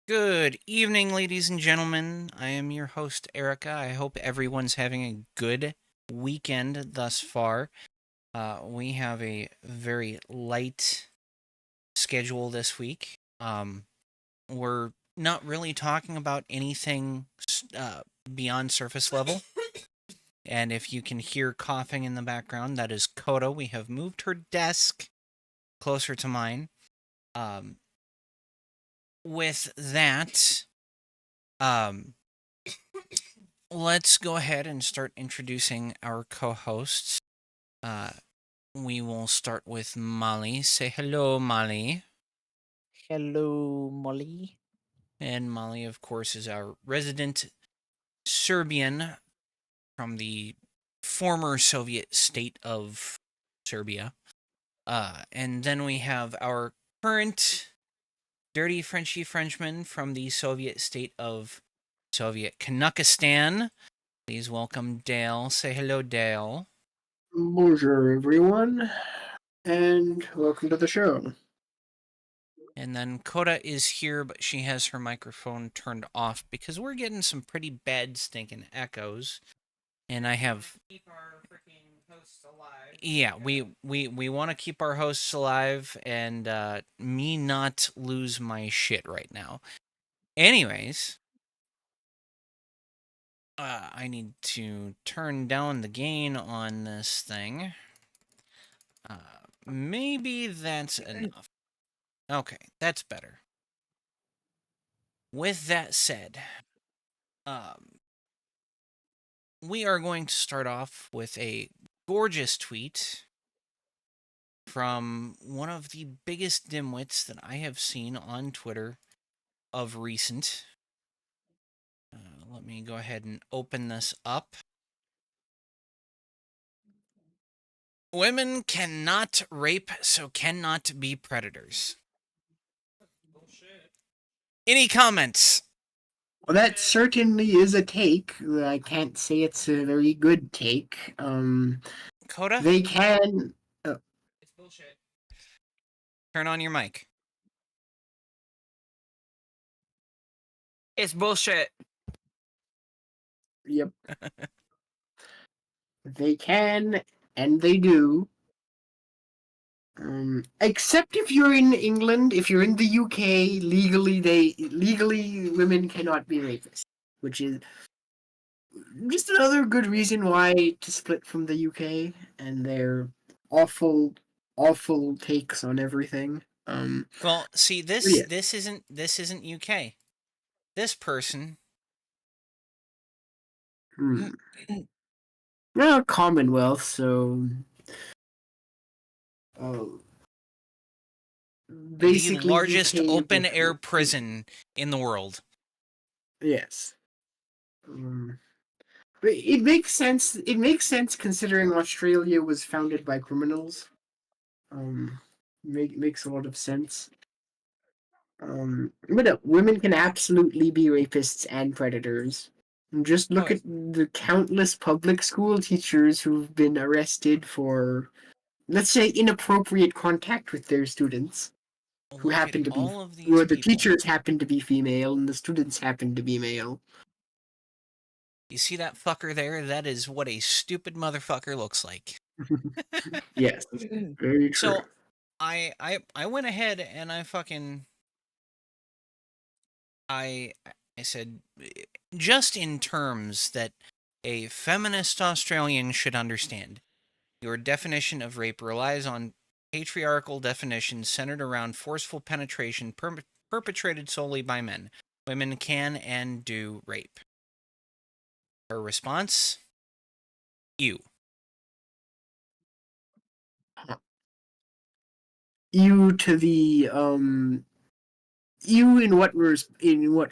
Good evening, ladies and gentlemen. I am your host, Erica. I hope everyone's having a good weekend thus far. We have a very light schedule this week. We're not really talking about anything beyond surface level. And if you can hear coughing in the background, that is Coda. We have moved her desk closer to mine. Um, with that, um, let's go ahead and start introducing our co-hosts. Uh, we will start with Molly. Say hello, Molly. Hello, Molly. And Molly, of course, is our resident Serbian from the former Soviet state of Serbia. And then we have our current dirty Frenchy Frenchman from the Soviet state of Soviet Kanukistan. Please welcome Dale. Say hello, Dale. Bonjour, everyone, and welcome to the show. And then Coda is here, but she has her microphone turned off because we're getting some pretty bad stinking echoes. And I have keep our freaking hosts alive. Yeah, we want to keep our hosts alive and me not lose my shit right now. Anyways, I need to turn down the gain on this thing. Uh, Maybe that's enough. Okay, that's better. With that said, um, we are going to start off with a gorgeous tweet from one of the biggest dimwits that I have seen on Twitter of recent. Let me go ahead and open this up. Women cannot rape, so cannot be predators. Bullshit. Any comments? Well, that certainly is a take. I can't say it's a very good take. Coda? They can. It's bullshit. Turn on your mic. It's bullshit. Yep. They can, and they do. Except if you're in England, if you're in the UK, legally women cannot be rapists, which is just another good reason why to split from the UK and their awful, awful takes on everything. Well, see, Yeah. this isn't UK. This person. Hmm. Commonwealth, so uh, The basically largest UK. open air prison in the world. Yes. But it makes sense. It makes sense considering Australia was founded by criminals. Makes a lot of sense. But women can absolutely be rapists and predators. Just look Oh, at the countless public school teachers who've been arrested for, let's say, inappropriate contact with their students, who look at happen to be, all of these where the people. teachers happen to be female and the students happen to be male. You see that fucker there? That is what a stupid motherfucker looks like. Yes, very true. So, I went ahead and I said, just in terms that a feminist Australian should understand. Your definition of rape relies on patriarchal definitions centered around forceful penetration perpetrated solely by men. Women can and do rape. Her response? You. You to the you in what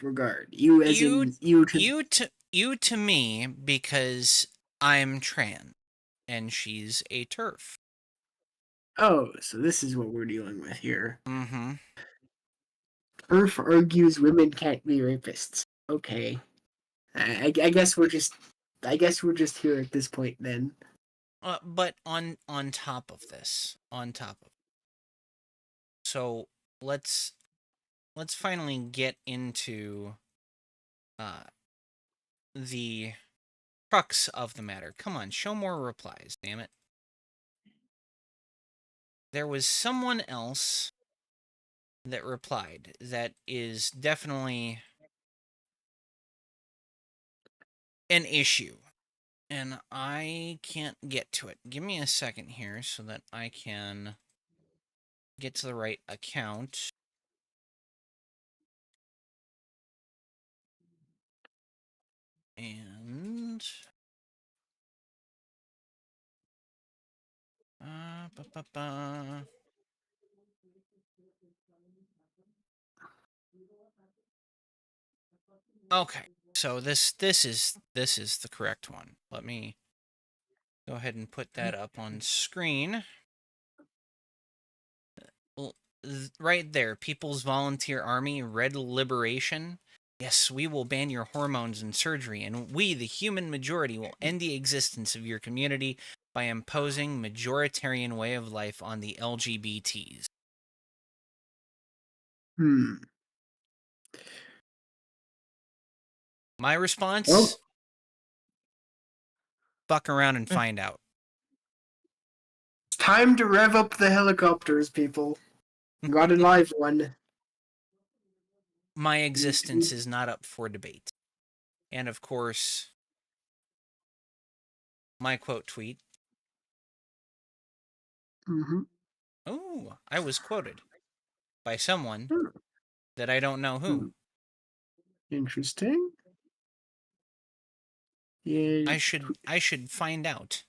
regard? You as You in you to you to me because I'm trans and she's a turf. Oh, so this is what we're dealing with here. Mm-hmm. Earth argues women can't be rapists. Okay. I guess we're just here at this point then. But on top of this, so let's let's finally get into the crux of the matter. Come on, show more replies, damn it. There was someone else that replied that is definitely an issue. And I can't get to it. Give me a second here so that I can get to the right account. And okay. So this is the correct one. Let me go ahead and put that up on screen. Right there, People's Volunteer Army, Red Liberation. Yes, we will ban your hormones and surgery, and we, the human majority, will end the existence of your community by imposing majoritarian way of life on the LGBTs. My response, Well, fuck around and find out. it's time to rev up the helicopters, people. Got a live one. My existence is not up for debate. And of course, my quote tweet. Oh, I was quoted by someone that I don't know who. Interesting. Yeah. I should find out.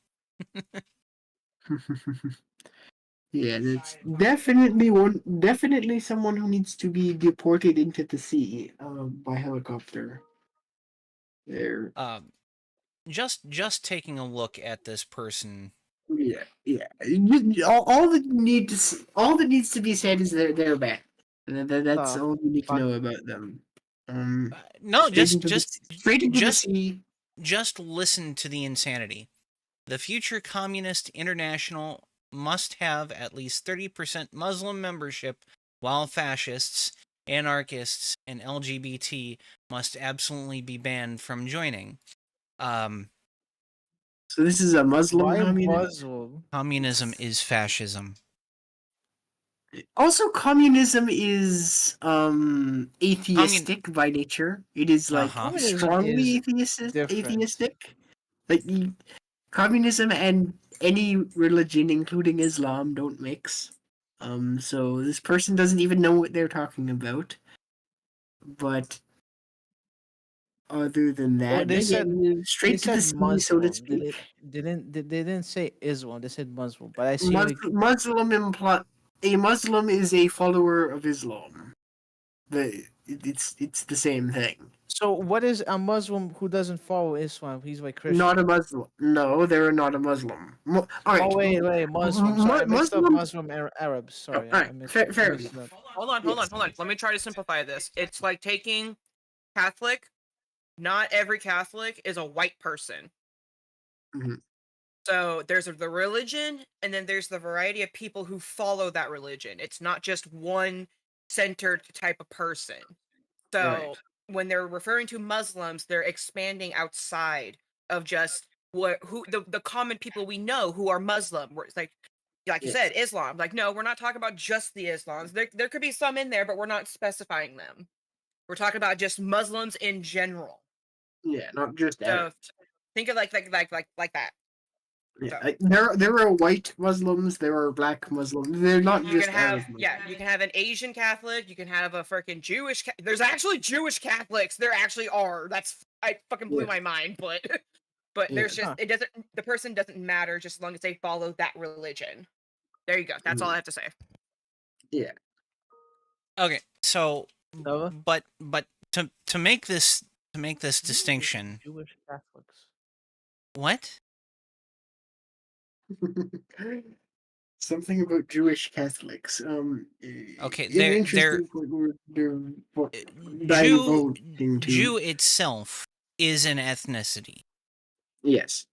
Yeah, that's definitely someone who needs to be deported into the sea by helicopter. There. Just taking a look at this person. Yeah. All that needs to be said is they're bad. That's all you need to know about them. No, straight into the sea. Just listen to the insanity. The future Communist International must have at least 30% Muslim membership, while fascists, anarchists, and LGBT must absolutely be banned from joining. So this is a Muslim Muslim? Communism is fascism. Also, communism is atheistic by nature. It is like strongly atheistic. Like communism and any religion, including Islam, don't mix. So this person doesn't even know what they're talking about. But other than that, They said straight to the sea, so to speak. They didn't say Islam. They said Muslim. But I see A Muslim is a follower of Islam. It's the same thing. So what is a Muslim who doesn't follow Islam? He's like Christian. Not a Muslim. No, they're not a Muslim. All right. Oh wait, Muslim. Sorry, I mixed up Muslim Arabs. Sorry, all right, fair. Hold on. Let me try to simplify this. It's like taking Catholic. Not every Catholic is a white person. Mm-hmm. So there's the religion, and then there's the variety of people who follow that religion. It's not just one centered type of person. So when they're referring to Muslims, they're expanding outside of just the common people we know who are Muslim. Where it's like you said, Islam. Like, no, we're not talking about just the Islams. There could be some in there, but we're not specifying them. We're talking about just Muslims in general. Yeah, not just that. So think of like that. Yeah, there are white Muslims, there are black Muslims. They're not just Arab Muslims. You can have an Asian Catholic. You can have a freaking Jewish. There's actually Jewish Catholics. There actually are. I fucking blew my mind, but there's just the person doesn't matter just as long as they follow that religion. There you go. That's all I have to say. Yeah. Okay, so but to make this distinction. Jewish Catholics. What? Something about Jewish Catholics. Okay, Jew itself is an ethnicity. Yes.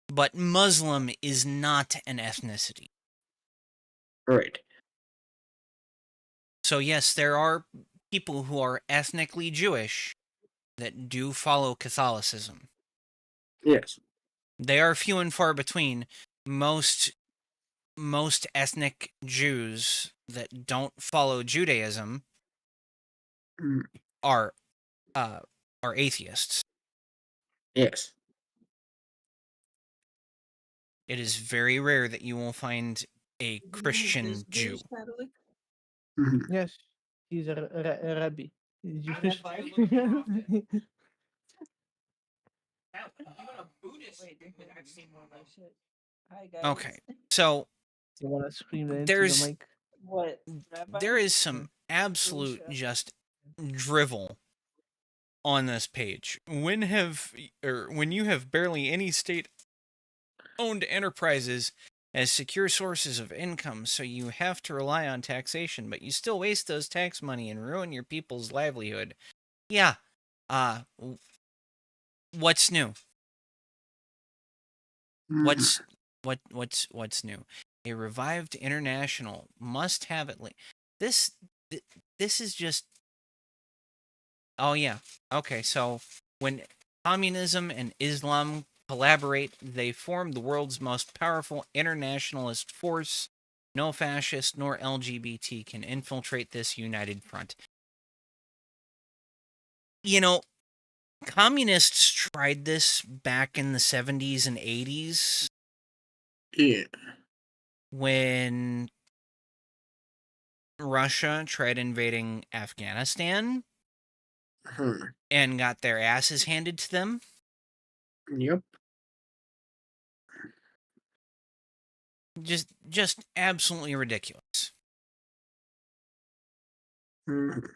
But Muslim is not an ethnicity. Right. So yes, there are people who are ethnically Jewish that do follow Catholicism. Yes. They are few and far between. Most ethnic Jews that don't follow Judaism Mm, are atheists. yes. It is very rare that you will find a Christian Jew. Mhm. Yes, he's a rabbi. He's How Jewish. about by looking often? Hell, even a Buddhist, I've seen one of those. Hi guys. Okay, so You wanna scream that into the there's mic? What? Rabbi? there is some absolute just drivel on this page. When you have barely any state-owned enterprises as secure sources of income, so you have to rely on taxation, but you still waste those tax money and ruin your people's livelihood. Yeah. What's new? Mhm. What's new? A revived international must have it. This this is just. Oh yeah. Okay, so when communism and Islam collaborate, they form the world's most powerful internationalist force. No fascist nor LGBT can infiltrate this united front. You know, communists tried this back in the 70s and 80s Yeah. when Russia tried invading Afghanistan Mhm. and got their asses handed to them. Yep. Just absolutely ridiculous. Mhm.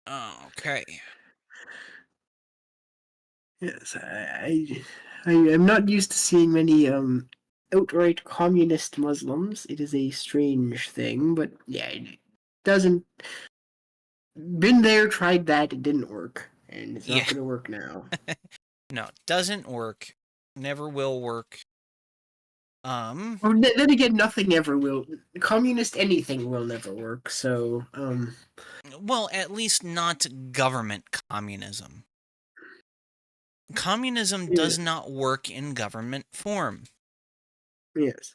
Okay. Yes. I am not used to seeing many outright communist Muslims. It is a strange thing, but yeah, it doesn't. Been there, tried that. It didn't work, and it's Yeah. not going to work now. No, doesn't work. Never will work. Or then again, nothing ever will. Communist anything will never work. So Well, at least not government communism. Communism yeah. does not work in government form. Yes.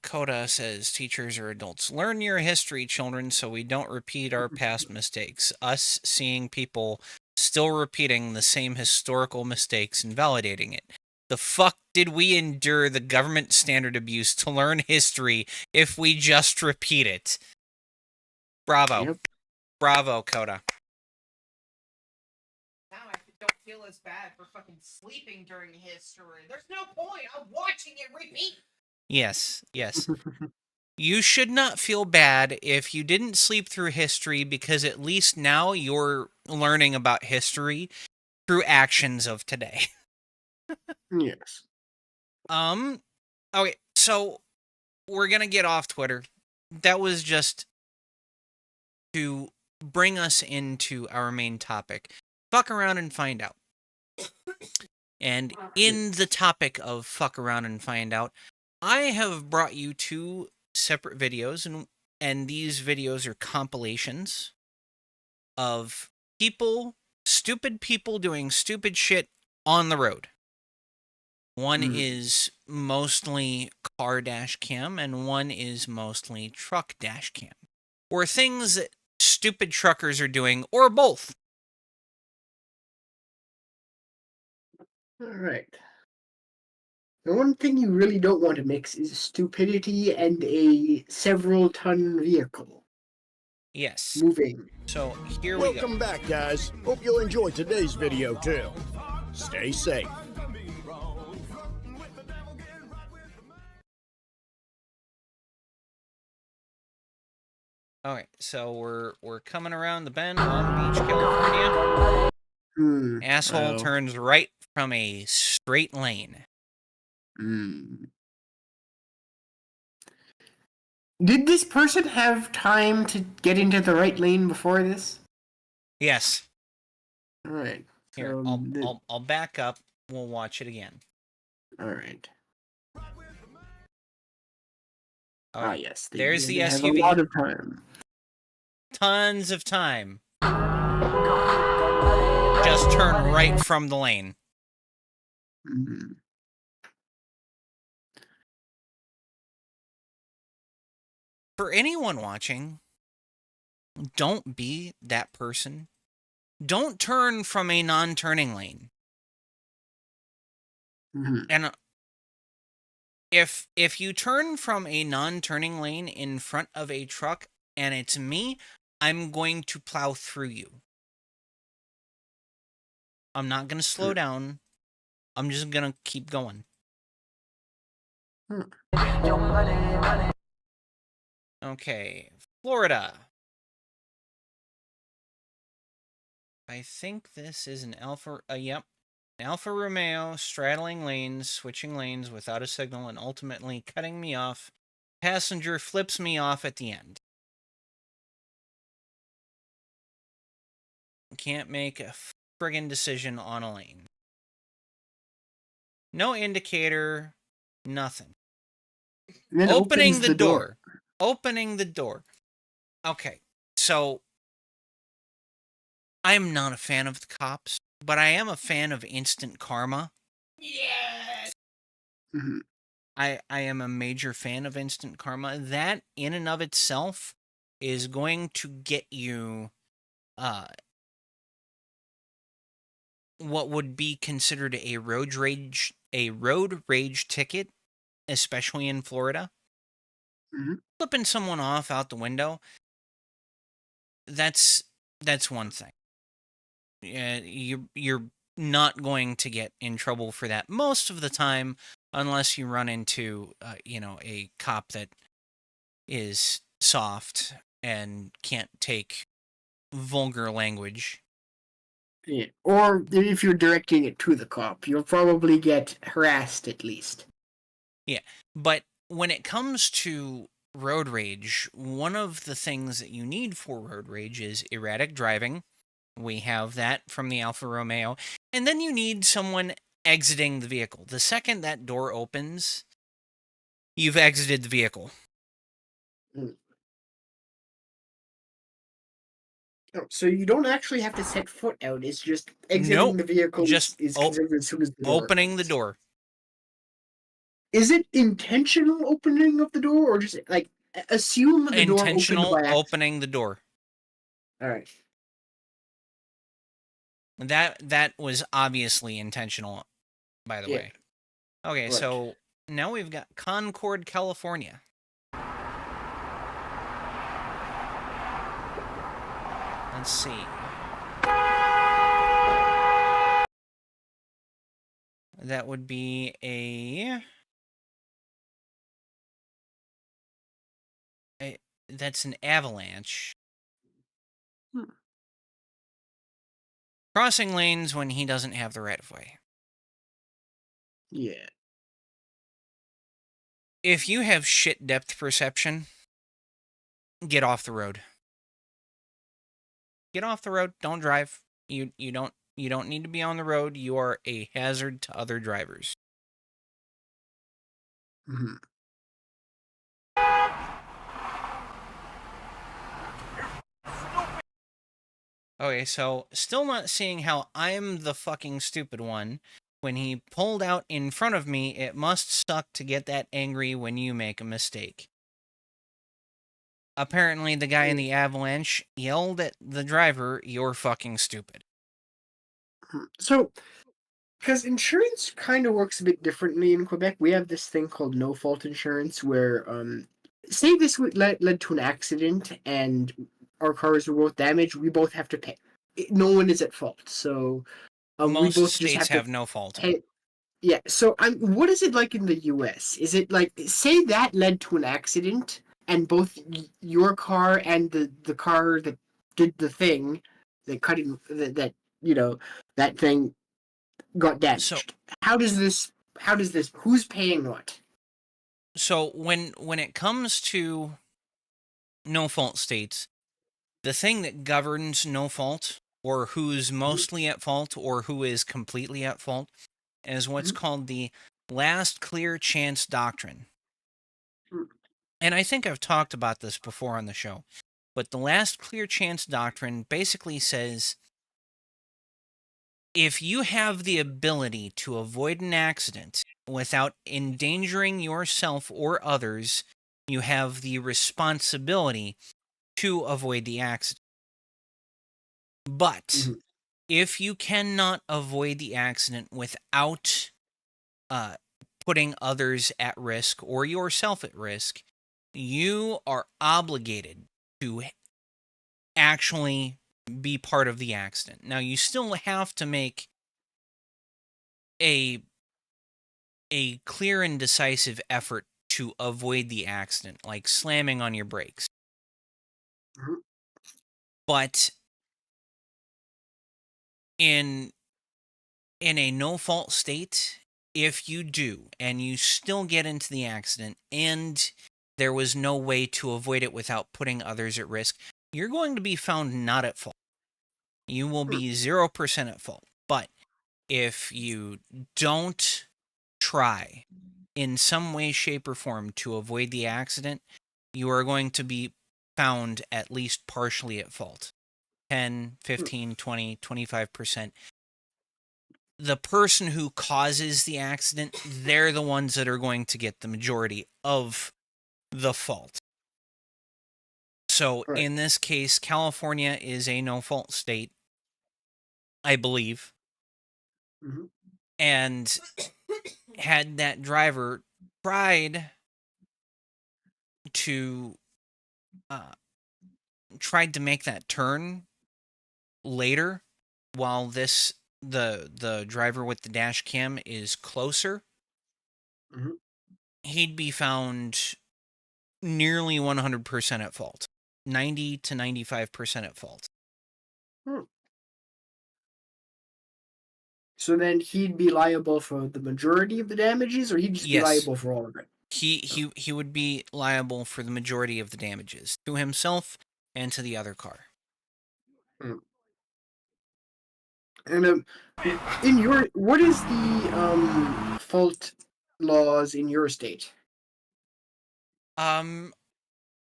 Coda says teachers are adults. Learn your history, children, so we don't repeat our past mistakes. Us seeing people still repeating the same historical mistakes and validating it. The fuck did we endure the government standard abuse to learn history if we just repeat it? Bravo. Yep. Bravo, Coda. Now I don't feel as bad for fucking sleeping during history. There's no point. I'm watching it repeat. Yes, yes. You should not feel bad if you didn't sleep through history because at least now you're learning about history through actions of today. Yes. Okay, so we're going to get off Twitter. That was just to bring us into our main topic. Fuck around and find out. And in the topic of fuck around and find out, I have brought you two separate videos, and these videos are compilations of stupid people doing stupid shit on the road. One is mostly car dash cam, and one is mostly truck dash cam. Or things that stupid truckers are doing, or both. All right. The one thing you really don't want to mix is stupidity and a several-ton vehicle Yes. moving. So here we go. Welcome back, guys. Hope you'll enjoy today's video too. Stay safe. Alright, so we're coming around the bend, Long Beach, California. Asshole turns right from a straight lane. Did this person have time to get into the right lane before this? Yes. All right. Here, I'll back up. We'll watch it again. All right. Oh, yes. there's the they have a SUV. lot of time. Tons of time. Just turn right from the lane. Mhm. For anyone watching, don't be that person. Don't turn from a non-turning lane. Mhm. And if you turn from a non-turning lane in front of a truck and it's me, I'm going to plow through you. I'm not going to slow down. I'm just going to keep going. Okay, Florida. I think this is an yep. An Alfa Romeo straddling lanes, switching lanes without a signal, and ultimately cutting me off. Passenger flips me off at the end. Can't make a friggin' decision on a lane. No indicator, nothing. And then Opening opens the door. Opening the door. Okay, so I'm not a fan of the cops, but I am a fan of instant karma. Yes. Mhm. I am a major fan of instant karma. That in and of itself is going to get you what would be considered a road rage ticket, especially in Florida. Mhm. Flipping someone off out the window, that's one thing. You're not going to get in trouble for that most of the time, unless you run into a cop that is soft and can't take vulgar language. Yeah. Or if you're directing it to the cop, you'll probably get harassed at least. Yeah, but when it comes to road rage, one of the things that you need for road rage is erratic driving. We have that from the Alfa Romeo. And then you need someone exiting the vehicle. The second that door opens, you've exited the vehicle. Oh, so you don't actually have to set foot out. It's just exiting Nope, the vehicle just is considered as soon as the door opening the opens. door. Is it intentional opening of the door, or just like assume the door opened Intentional by accident? opening the door. All right. That was obviously intentional, by the Yeah. way. Okay, Right. so now we've got Concord, California. Let's see. That would be that's an avalanche. Crossing lanes when he doesn't have the right of way. Yeah. If you have shit depth perception, get off the road. Get off the road. Don't drive. You don't need to be on the road. You are a hazard to other drivers. Mhm. Okay, so still not seeing how I'm the fucking stupid one. When he pulled out in front of me, it must suck to get that angry when you make a mistake. Apparently, the guy in the avalanche yelled at the driver, "You're fucking stupid." So, because insurance kind of works a bit differently in Quebec, we have this thing called no fault insurance, where say this led to an accident and our cars were both damaged, we both have to pay. No one is at fault, so we Most both just states have to have no fault. pay. Yeah. So, what is it like in the U.S.? Is it like, say that led to an accident and both your car and the car that did the thing, that cutting that that thing got damaged. So- How does this? Who's paying what? So when it comes to no fault states, the thing that governs no fault, or who's mostly at fault or who is completely at fault, is what's Mhm. called the last clear chance doctrine. Mm. and I think I've talked about this before on the show, but the last clear chance doctrine basically says if you have the ability to avoid an accident without endangering yourself or others, you have the responsibility to avoid the accident. But Mhm. if you cannot avoid the accident without putting others at risk or yourself at risk, you are obligated to actually be part of the accident. Now, you still have to make a clear and decisive effort to avoid the accident, like slamming on your brakes. Mhm. But in a no-fault state, if you do and you still get into the accident and there was no way to avoid it without putting others at risk, you're going to be found not at fault. You will be 0% at fault. But if you don't try in some way, shape, or form to avoid the accident, you are going to be found at least partially at fault. 10, 15, 20, 25%. The person who causes the accident, they're the ones that are going to get the majority of the fault. So Right. in this case, California is a no-fault state, I believe. Mhm. And had that driver tried to make that turn later while the driver with the dash cam is closer, Mhm. he'd be found nearly 100% at fault. 90 to 95% at fault. So then he'd be liable for the majority of the damages, or he'd just be Yes. liable for all of it? He would be liable for the majority of the damages to himself and to the other car. And what is the fault laws in your state?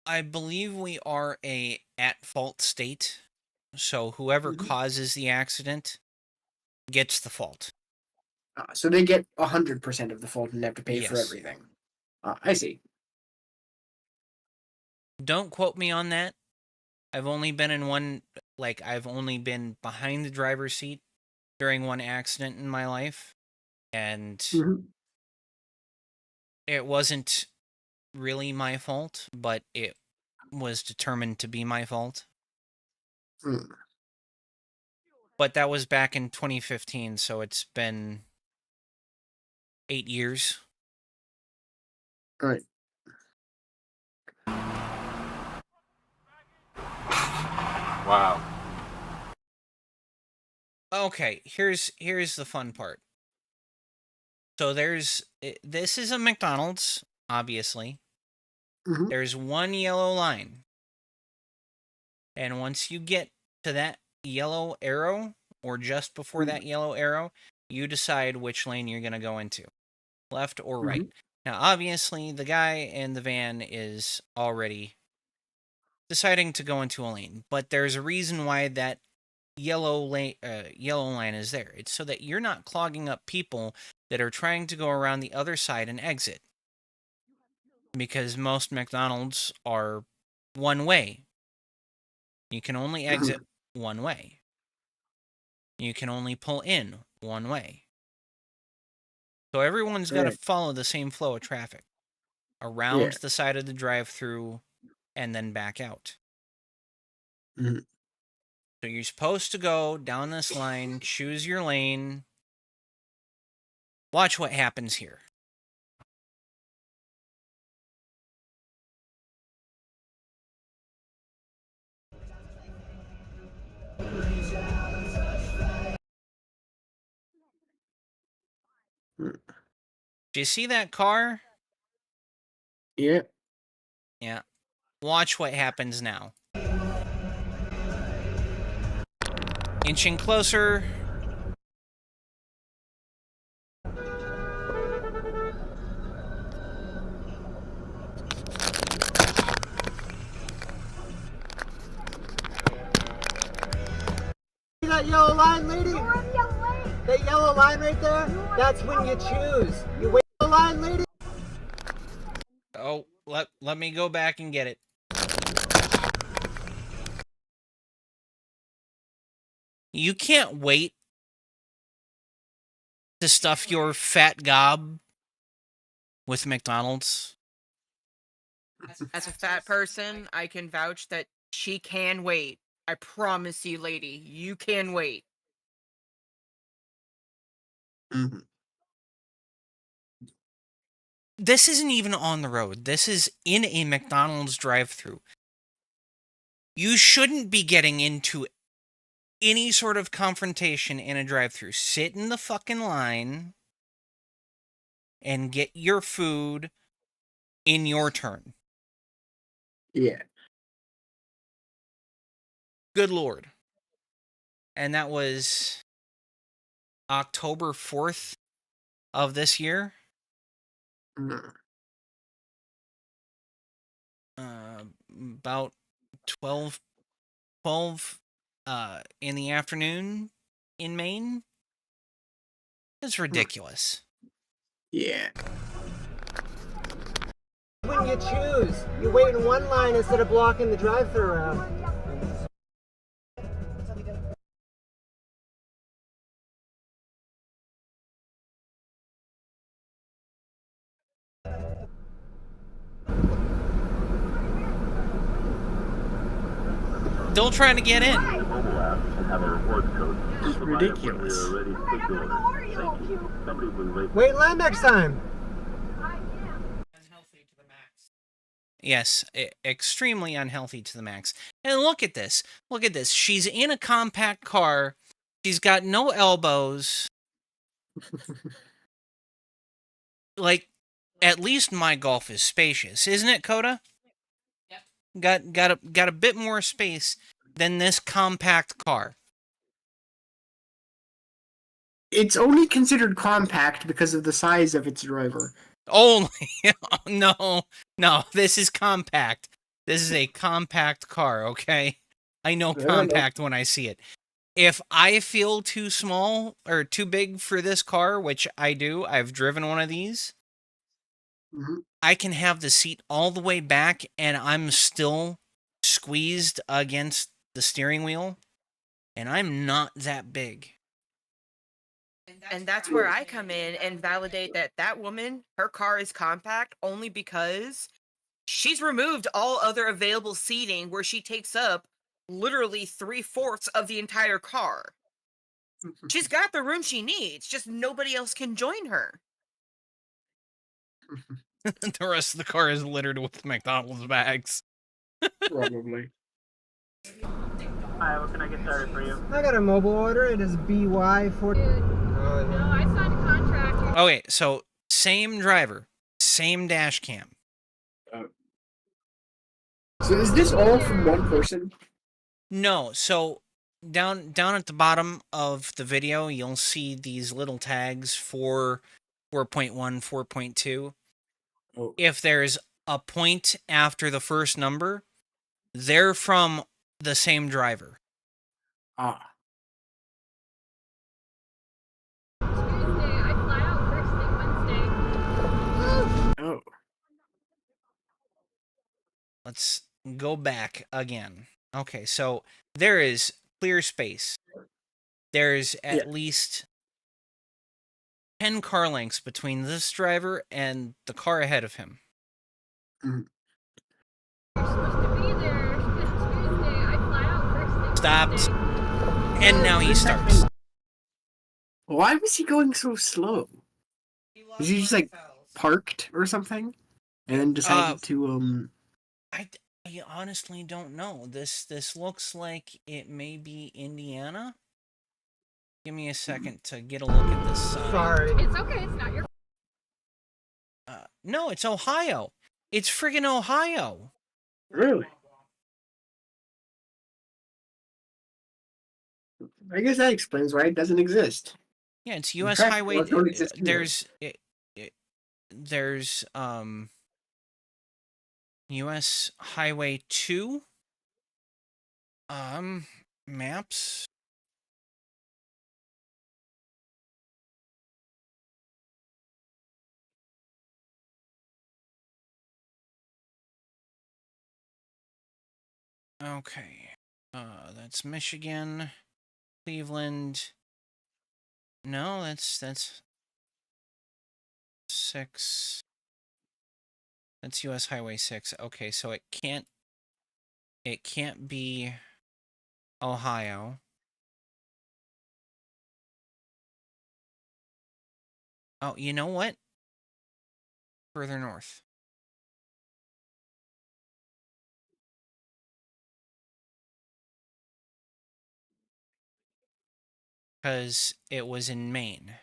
I believe we are a at-fault state, so whoever Mhm. causes the accident gets the fault. So they get 100% of the fault and have to pay for Yes. everything. I see. Don't quote me on that. I've only been I've only been behind the driver's seat during one accident in my life, and Mhm. it wasn't really my fault, but it was determined to be my fault. Mm. But that was back in 2015, so it's been 8 years. Right. Wow. Okay, here's the fun part. So this is a McDonald's, obviously. Mhm. There's one yellow line. And once you get to that yellow arrow, or just before that yellow arrow, you decide which lane you're going to go into, left or right. Mhm. Now, obviously, the guy in the van is already deciding to go into a lane, but there's a reason why that yellow line is there. It's so that you're not clogging up people that are trying to go around the other side and exit. Because most McDonald's are one way. You can only exit one way. You can only pull in one way. So everyone's got to Right. follow the same flow of traffic around the side of the drive-through and then back out. Mhm. So you're supposed to go down this line, choose your lane. Watch what happens here. Do you see that car? Yeah. Yeah. Watch what happens now. Inching closer. that yellow line, lady? That yellow line right there? That's when you choose. You wait the line, lady? Oh, let me go back and get it. You can't wait to stuff your fat gob with McDonald's. As a fat person, I can vouch that she can wait. I promise you, lady, you can wait. Mm-hmm. This isn't even on the road. This is in a McDonald's drive-thru. You shouldn't be getting into any sort of confrontation in a drive-thru. Sit in the fucking line and get your food in your turn. Yeah. Good Lord. And that was October 4th of this year. Mm. About 12 in the afternoon in Maine. It's ridiculous. Yeah. When you choose. You wait in one line instead of blocking the drive-thru route. Still trying to get in. It's ridiculous. Wait in line next time. Yes, extremely unhealthy to the max. And look at this. Look at this. She's in a compact car. She's got no elbows. Like, at least my Golf is spacious, isn't it, Coda? Yep. Got a bit more space than this compact car. It's only considered compact because of the size of its driver. Only. No. This is compact. This is a compact car, okay? I know compact when I see it. If I feel too small or too big for this car, which I do, I've driven one of these, I can have the seat all the way back and I'm still squeezed against the steering wheel, and I'm not that big. And that's where I come in and validate that that woman, her car is compact only because she's removed all other available seating where she takes up literally 3/4 of the entire car. She's got the room she needs, just nobody else can join her. The rest of the car is littered with McDonald's bags. Probably. Hi, what can I get started for you? I got a mobile order. It is BY40. No, I signed a contract. Okay, so same driver, same dash cam. So is this all from one person? No, so down at the bottom of the video, you'll see these little tags for 4.1, 4.2. Oh. If there's a point after the first number, they're from the same driver. Ah. Tuesday, I fly out first thing Wednesday. Oh. Let's go back again. Okay, so there is clear space. There's at least 10 car lengths between this driver and the car ahead of him. You're supposed to be there. Tuesday, I fly out first thing Stopped. Wednesday. And now he starts. Why was he going so slow? Was he just like parked or something? And then decided to I honestly don't know. This looks like it may be Indiana. Give me a second to get a look at this sign. Sorry. It's okay. It's not your. No, it's Ohio. It's friggin' Ohio. Really? I guess that explains why it doesn't exist. Yeah, it's U.S. Traffic Highway. laws don't exist here. There's U.S. Highway 2. Maps. Okay. That's Michigan, Cleveland. No, that's 6. That's US Highway 6. Okay, so it can't be Ohio. Oh, you know what? Further north. Because it was in Maine.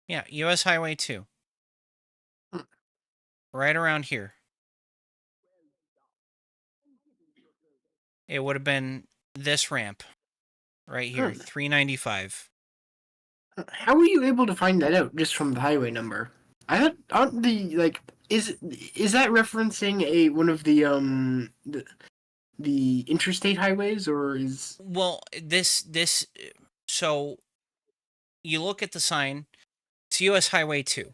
Yeah, US Highway 2. Right around here. It would have been this ramp right here, 395. How were you able to find that out just from the highway number? I thought aren't the like is that referencing one of the interstate highways or is Well, this so you look at the sign, it's US Highway 2.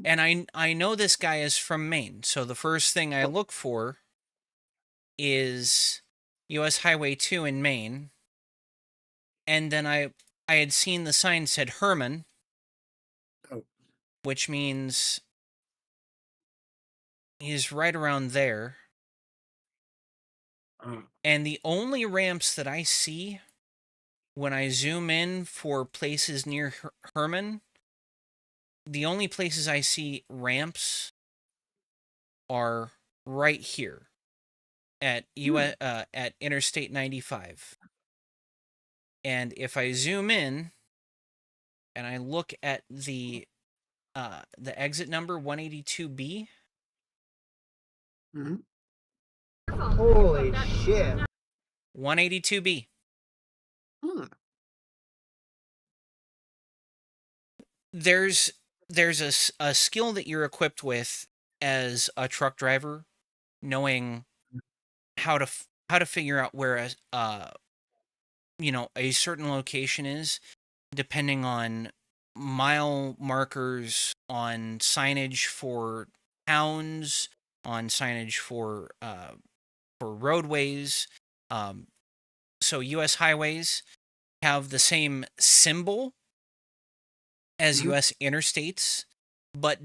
And I know this guy is from Maine. So the first thing I look for is US Highway 2 in Maine. And then I had seen the sign said Herman, which means he's right around there. And the only ramps that I see when I zoom in for places near Herman, the only places I see ramps are right here at at Interstate 95. And if I zoom in and I look at the exit number 182B. Holy shit. 182B. There's a skill that you're equipped with as a truck driver, knowing how to figure out where a certain location is, depending on mile markers, on signage for towns, on signage for roadways. So U.S. highways have the same symbol as U.S. interstates, but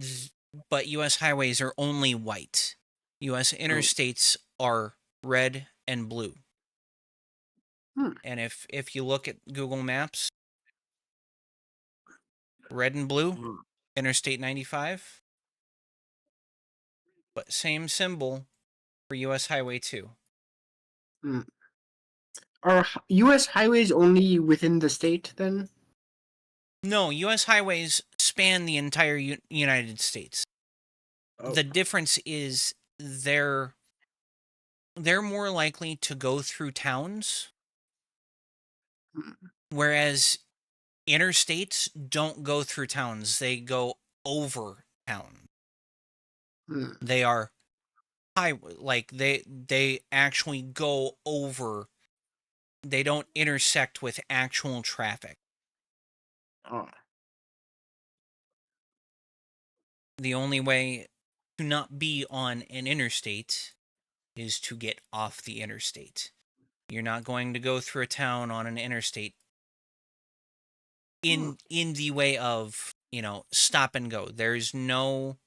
U.S. highways are only white. U.S. interstates are red and blue. And if you look at Google Maps, red and blue, Interstate 95, but same symbol for U.S. Highway 2. Are U.S. highways only within the state then? No, U.S. highways span the entire United States. The difference is they're more likely to go through towns, whereas interstates don't go through towns. They go over town. They are they actually go over. They don't intersect with actual traffic. The only way to not be on an interstate is to get off the interstate. You're not going to go through a town on an interstate in the way of, stop and go. There's no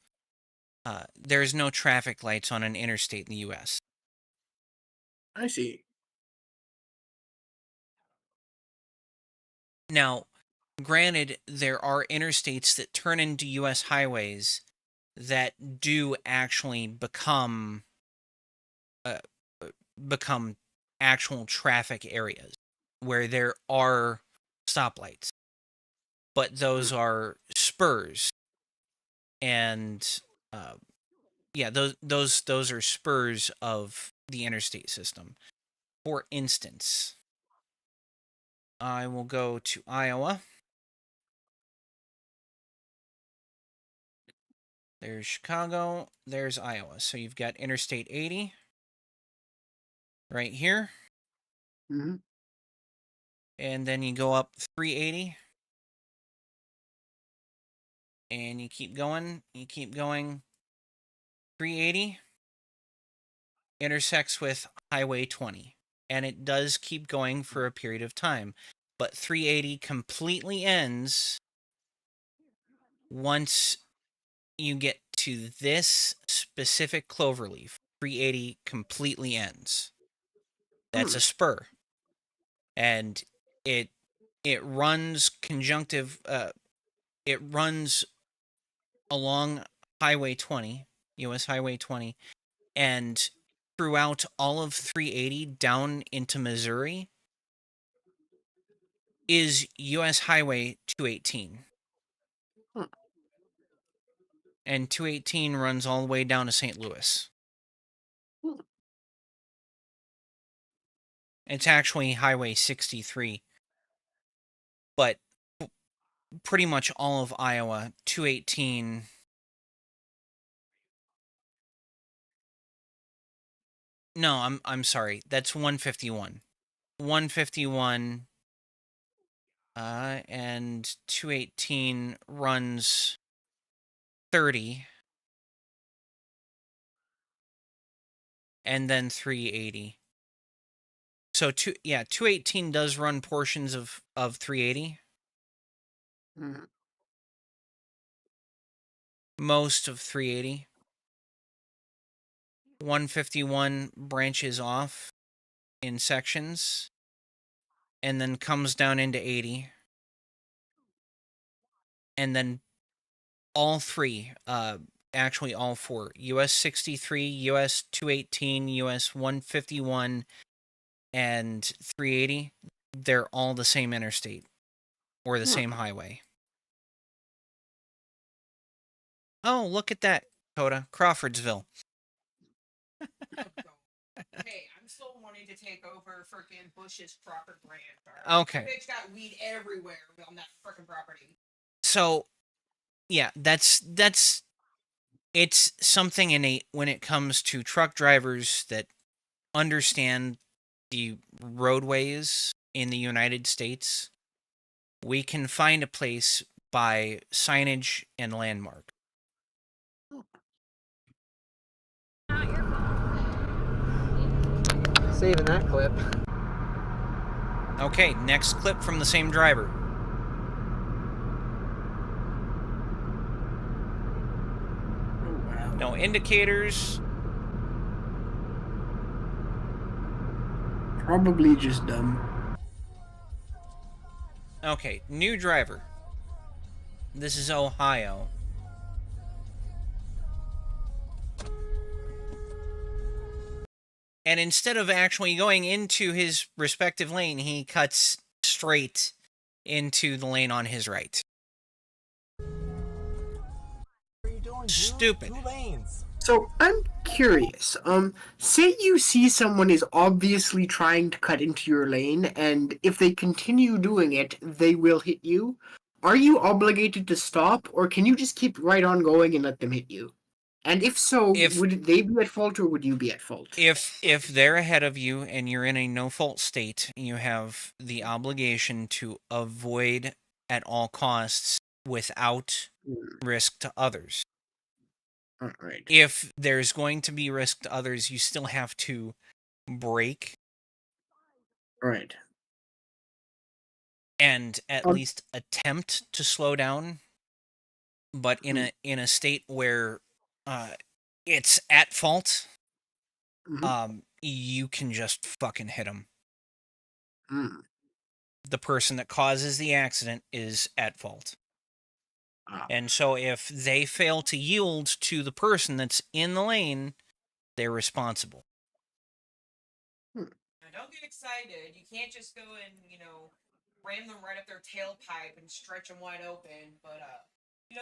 traffic lights on an interstate in the US. I see. Now, granted, there are interstates that turn into US highways that do actually become actual traffic areas where there are stoplights. But those are spurs. And those are spurs of the interstate system. For instance, I will go to Iowa. There's Chicago. There's Iowa. So you've got Interstate 80 right here. And then you go up 380. and you keep going. 380 intersects with Highway 20, and it does keep going for a period of time. But 380 completely ends once you get to this specific cloverleaf. 380 completely ends. That's a spur, and it runs conjunctive. It runs along Highway 20, U.S. Highway 20, and throughout all of 380 down into Missouri is U.S. Highway 218. And 218 runs all the way down to St. Louis. It's actually Highway 63. But pretty much all of Iowa, 218. No, I'm sorry. That's 151. 151 and 218 runs 30 and then 380. So 218 does run portions of 380. Most of 380. 151 branches off in sections and then comes down into 80. And then all three, actually all four, US 63, US 218, US 151, and 380, they're all the same interstate or the same highway. Oh, look at that, Coda. Crawfordsville. Hey, I'm still wanting to take over freaking Bush's Crawford Ranch. Okay. Bitch got weed everywhere on that freaking property. So, yeah, that's it's something innate when it comes to truck drivers that understand the roadways in the United States. We can find a place by signage and landmark. Not your fault. Saving that clip. Okay, next clip from the same driver. No indicators. Probably just dumb. Okay, new driver. This is Ohio. And instead of actually going into his respective lane, he cuts straight into the lane on his right. Stupid. So I'm curious. Say you see someone is obviously trying to cut into your lane, and if they continue doing it, they will hit you. Are you obligated to stop, or can you just keep right on going and let them hit you? And if so, would they be at fault or would you be at fault? If they're ahead of you and you're in a no-fault state, you have the obligation to avoid at all costs without risk to others. Right. If there's going to be risk to others, you still have to brake. Right. And at least attempt to slow down. But in a state where it's at fault, you can just fucking hit them. The person that causes the accident is at fault. And so if they fail to yield to the person that's in the lane, they're responsible. Now, don't get excited. You can't just go and, ram them right up their tailpipe and stretch them wide open. But,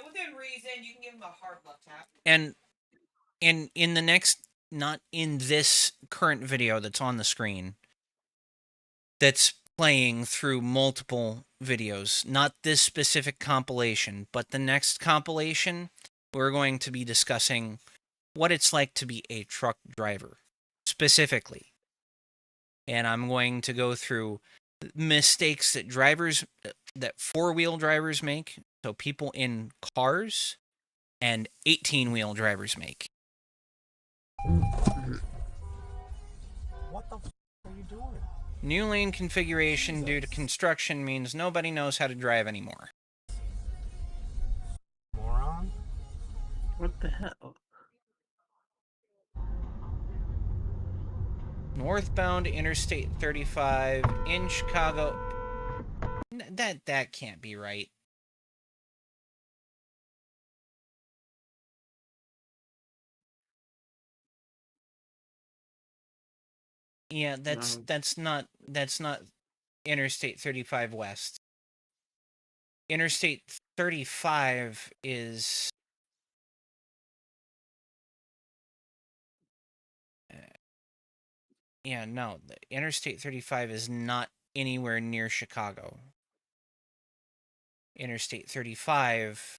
within reason, you can give them a hard left tap. And in the next, not in this current video that's on the screen, that's playing through multiple videos, not this specific compilation, but the next compilation, we're going to be discussing what it's like to be a truck driver, specifically. And I'm going to go through mistakes that four-wheel drivers make, So people in cars and 18-wheel drivers make. What the f are you doing? New lane configuration due to construction means nobody knows how to drive anymore. Moron? What the hell? Northbound Interstate 35 in Chicago. That can't be right. Yeah, that's not Interstate 35 West. Interstate 35 is yeah, no, the Interstate 35 is not anywhere near Chicago. Interstate 35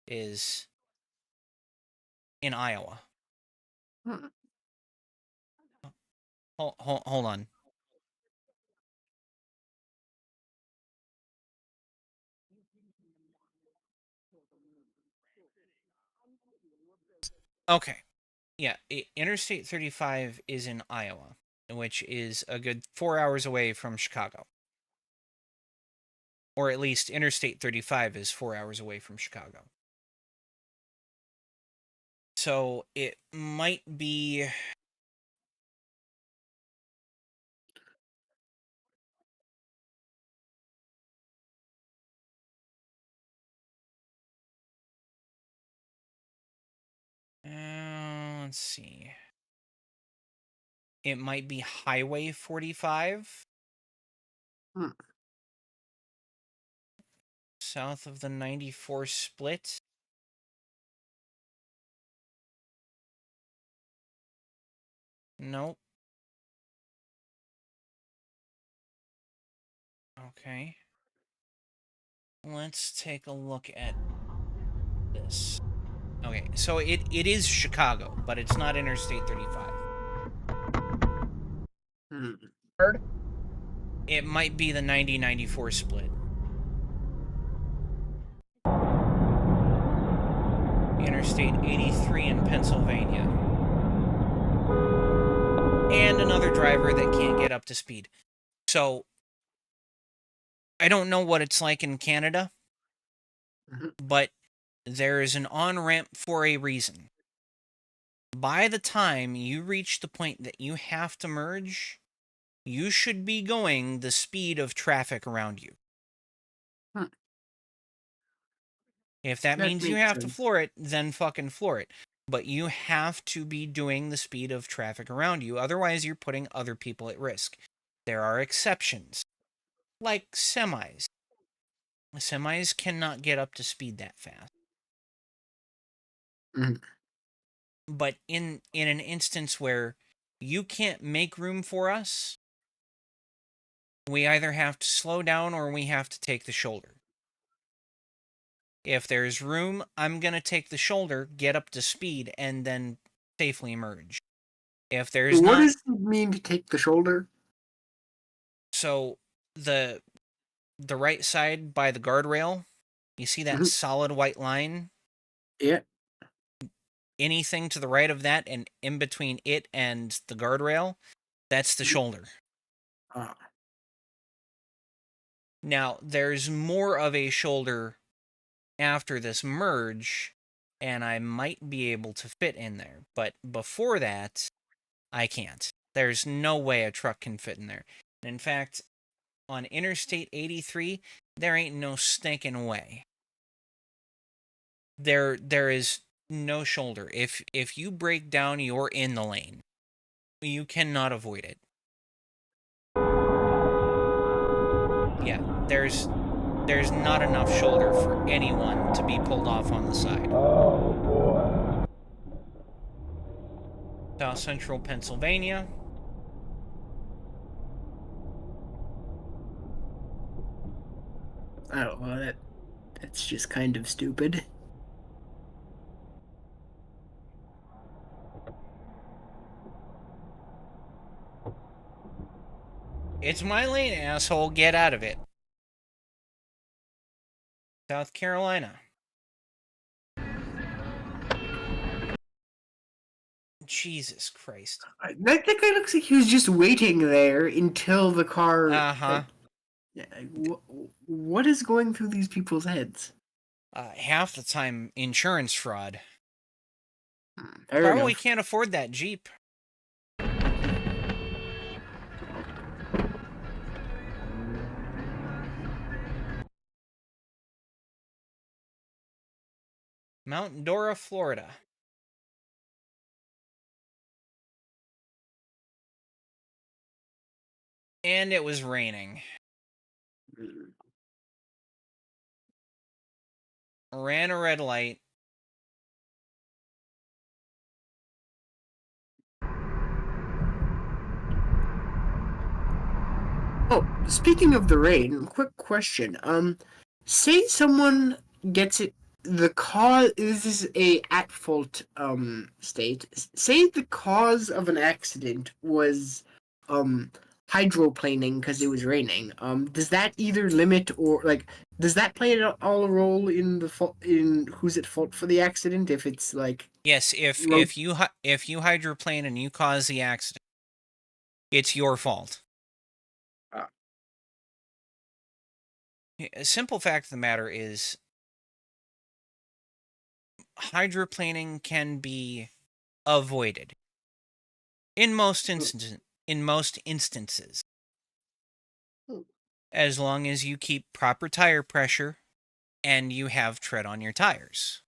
is in Iowa. Hmm. Hold on. Okay. Yeah, Interstate 35 is in Iowa, which is a good 4 hours away from Chicago. Or at least Interstate 35 is 4 hours away from Chicago. So it might be... let's see. It might be Highway 45. Hmm. South of the 94 split. Nope. Okay. Let's take a look at this. Okay, so it is Chicago, but it's not Interstate 35. It might be the 90-94 split. Interstate 83 in Pennsylvania. And another driver that can't get up to speed. So, I don't know what it's like in Canada, but there is an on-ramp for a reason. By the time you reach the point that you have to merge, you should be going the speed of traffic around you. If that means you makes have to sense. floor it, then fucking floor it. But you have to be doing the speed of traffic around you. Otherwise, you're putting other people at risk. There are exceptions, like semis. Semis cannot get up to speed that fast. But in an instance where you can't make room for us, we either have to slow down or we have to take the shoulder. If there's room, I'm going to take the shoulder, get up to speed, and then safely merge. If there's What not... does it mean to take the shoulder? So, the right side by the guardrail, you see that solid white line? Yeah. Anything to the right of that and in between it and the guardrail, that's the shoulder. Now, there's more of a shoulder after this merge, and I might be able to fit in there. But before that, I can't. There's no way a truck can fit in there. In fact, on Interstate 83, there ain't no stinking way. There is no shoulder. If you break down, you're in the lane. You cannot avoid it. Yeah, there's not enough shoulder for anyone to be pulled off on the side. Oh boy. South Central Pennsylvania. Oh, well, that's just kind of stupid. It's my lane, asshole. Get out of it. South Carolina. Jesus Christ. That guy looks like he was just waiting there until the car. Uh-huh. What is going through these people's heads? Half the time, insurance fraud. Fair Probably enough. can't afford that Jeep. Mount Dora, Florida. And it was raining. Ran a red light. Oh, speaking of the rain, quick question. Say someone gets it. The cause. This is a at fault state. Say the cause of an accident was hydroplaning because it was raining. Does that either limit or like does that play at all a role in the fault in who's at fault for the accident? If it's like Yes, if you hydroplane and you cause the accident, it's your fault. A simple fact of the matter is hydroplaning can be avoided in most instances as long as you keep proper tire pressure and you have tread on your tires.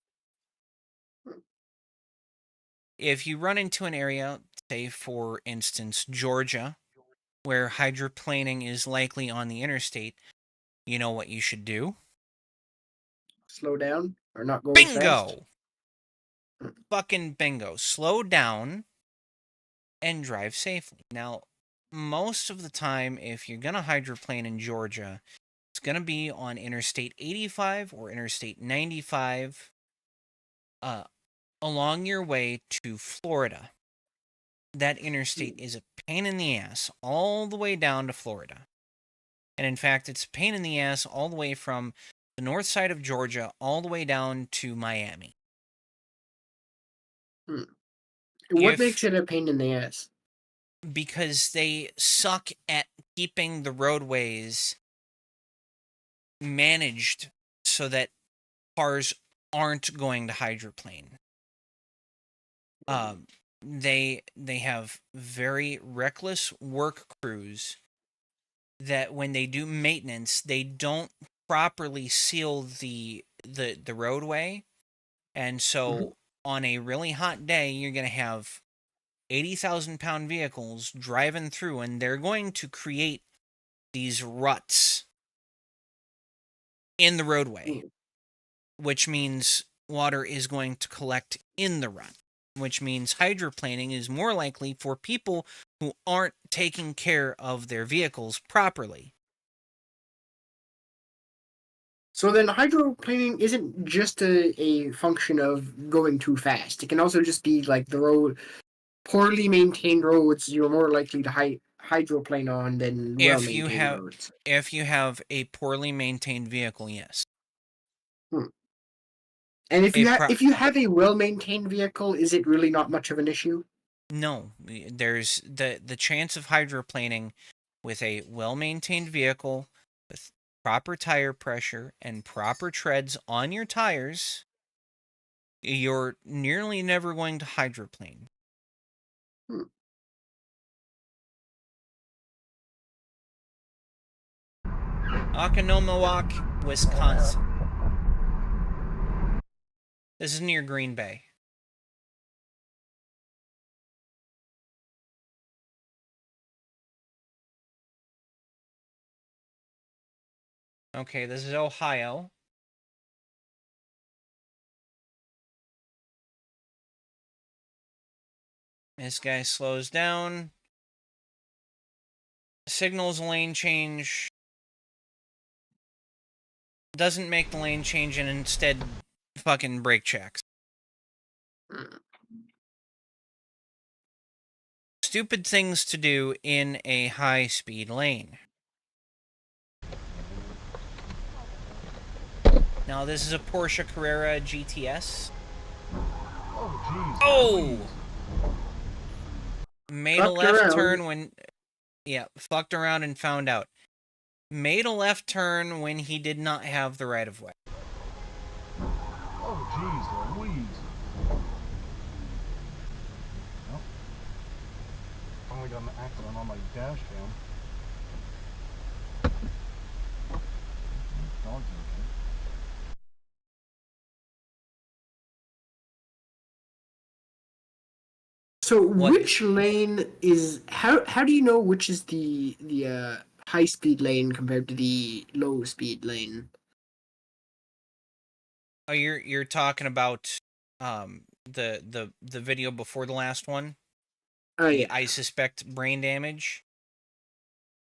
If you run into an area, say for instance Georgia, where hydroplaning is likely on the interstate, you know what you should do? slow down or not go as fast. Bingo! Fucking bingo. Slow down and drive safely. Now, most of the time, if you're going to hydroplane in Georgia, it's going to be on Interstate 85 or Interstate 95 along your way to Florida. That interstate is a pain in the ass all the way down to Florida. And in fact, it's a pain in the ass all the way from the north side of Georgia all the way down to Miami. What makes it a pain in the ass? Because they suck at keeping the roadways managed so that cars aren't going to hydroplane. They have very reckless work crews that when they do maintenance, they don't properly seal the roadway, and so on a really hot day, you're going to have 80,000-pound vehicles driving through, and they're going to create these ruts in the roadway, which means water is going to collect in the rut, which means hydroplaning is more likely for people who aren't taking care of their vehicles properly. So then hydroplaning isn't just a function of going too fast. It can also just be like the road, poorly maintained roads you're more likely to hydroplane on than well-maintained roads. If you have a poorly maintained vehicle, yes. And if you have a well-maintained vehicle, is it really not much of an issue? No, there's the chance of hydroplaning with a well-maintained vehicle with proper tire pressure and proper treads on your tires, you're nearly never going to hydroplane. Oconomowoc, Wisconsin. This is near Green Bay. Okay, this is Ohio. This guy slows down. Signals lane change. Doesn't make the lane change and instead fucking brake checks. Stupid things to do in a high-speed lane. Now, this is a Porsche Carrera GTS. Oh, jeez. Oh! Made a Fucked left around. turn when... Yeah, fucked around and found out. Made a left turn when he did not have the right-of-way. Oh, jeez, Louise. Well, finally got an accident on my dash cam. Dog's okay. So What- which lane is how do you know which is the high speed lane compared to the low speed lane? Oh, you're talking about the video before the last one? Oh yeah. I suspect brain damage.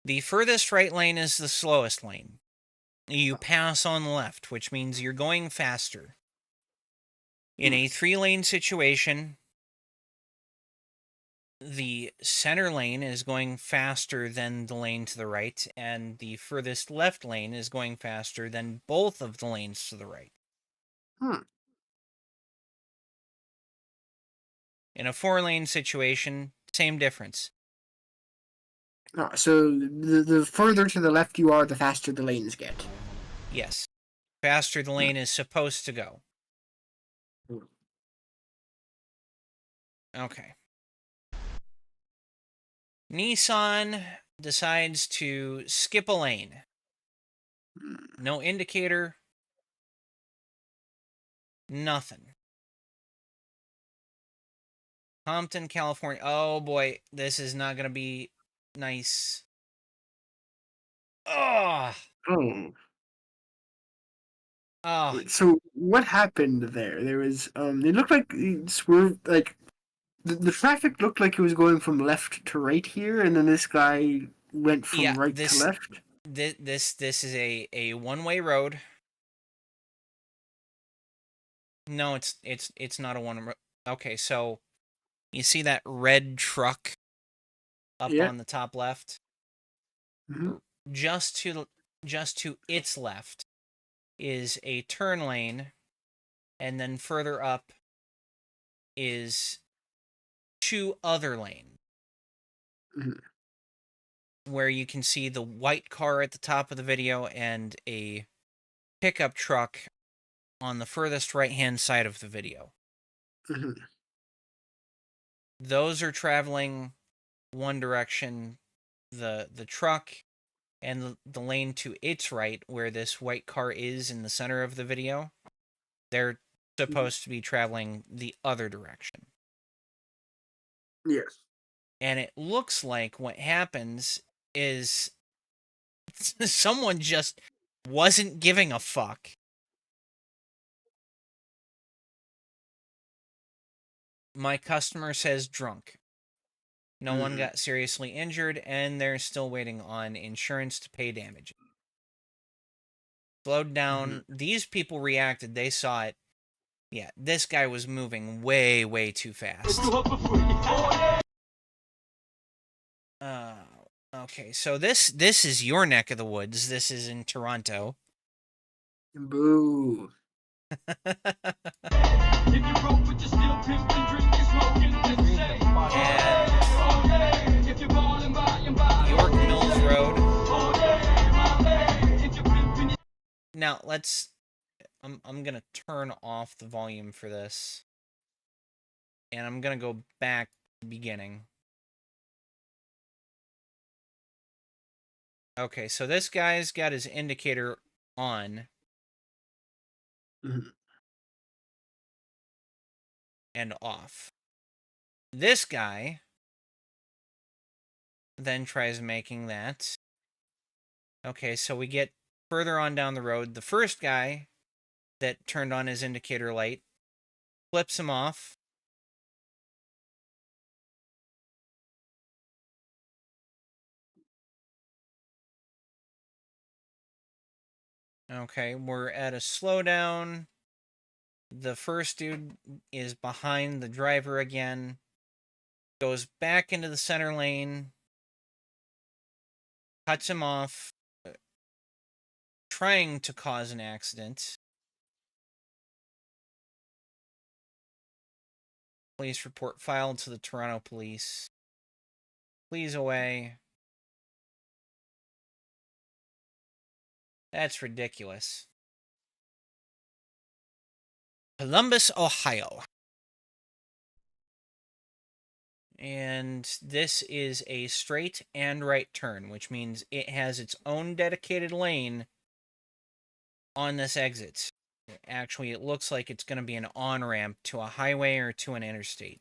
The furthest right lane is the slowest lane. You pass on the left, which means you're going faster. In a 3-lane situation, the center lane is going faster than the lane to the right, and the furthest left lane is going faster than both of the lanes to the right. Hmm. In a 4-lane situation, same difference. Oh, so the further to the left you are, the faster the lanes get. Yes. Faster the lane is supposed to go. Okay. Nissan decides to skip a lane. No indicator. Nothing. Compton, California. Oh boy, this is not going to be nice. Oh. Oh. Oh. So what happened there? There was it looked like it swerved, like the traffic looked like it was going from left to right here, and then this guy went from Yeah, right this- to left. This is a one-way road. No, it's not a one. Okay, so you see that red truck up Yeah. on the top left? Mhm. Just to its left is a turn lane, and then further up is 2 other lanes. Mhm. Where you can see the white car at the top of the video and a pickup truck on the furthest right-hand side of the video. Mhm. Those are traveling one direction. The truck and the lane to its right, where this white car is in the center of the video, they're supposed to be traveling the other direction. Yes. And it looks like what happens is someone just wasn't giving a fuck. My customer says drunk. No one got seriously injured, and they're still waiting on insurance to pay damage. Slowed down. These people reacted. They saw it. Yeah, this guy was moving way, way too fast. Okay, so this is your neck of the woods. This is in Toronto. Boo. York Mills Road. Now let's. I'm gonna turn off the volume for this, and I'm gonna go back to the beginning. Okay, so this guy's got his indicator on. And off. This guy then tries making that. Okay, so we get further on down the road. The first guy that turned on his indicator light flips him off. Okay, we're at a slowdown. The first dude is behind the driver again. Goes back into the center lane. Cuts him off. Trying to cause an accident. Police report filed to the Toronto Police. Please away. That's ridiculous. Columbus, Ohio. And this is a straight and right turn, which means it has its own dedicated lane on this exit. Actually, it looks like it's going to be an on-ramp to a highway or to an interstate.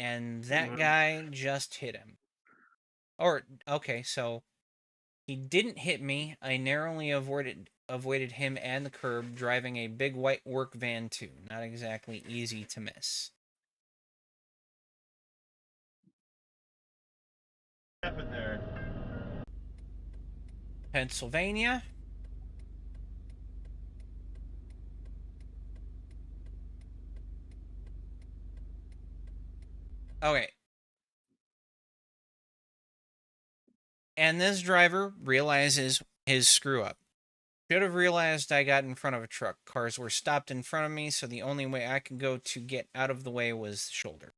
And that guy just hit him. Or, okay, so he didn't hit me. I narrowly avoided him and the curb, driving a big white work van too. Not exactly easy to miss. What happened there? Pennsylvania. Okay. And this driver realizes his screw up. Should have realized I got in front of a truck. Cars were stopped in front of me, so the only way I could go to get out of the way was the shoulder.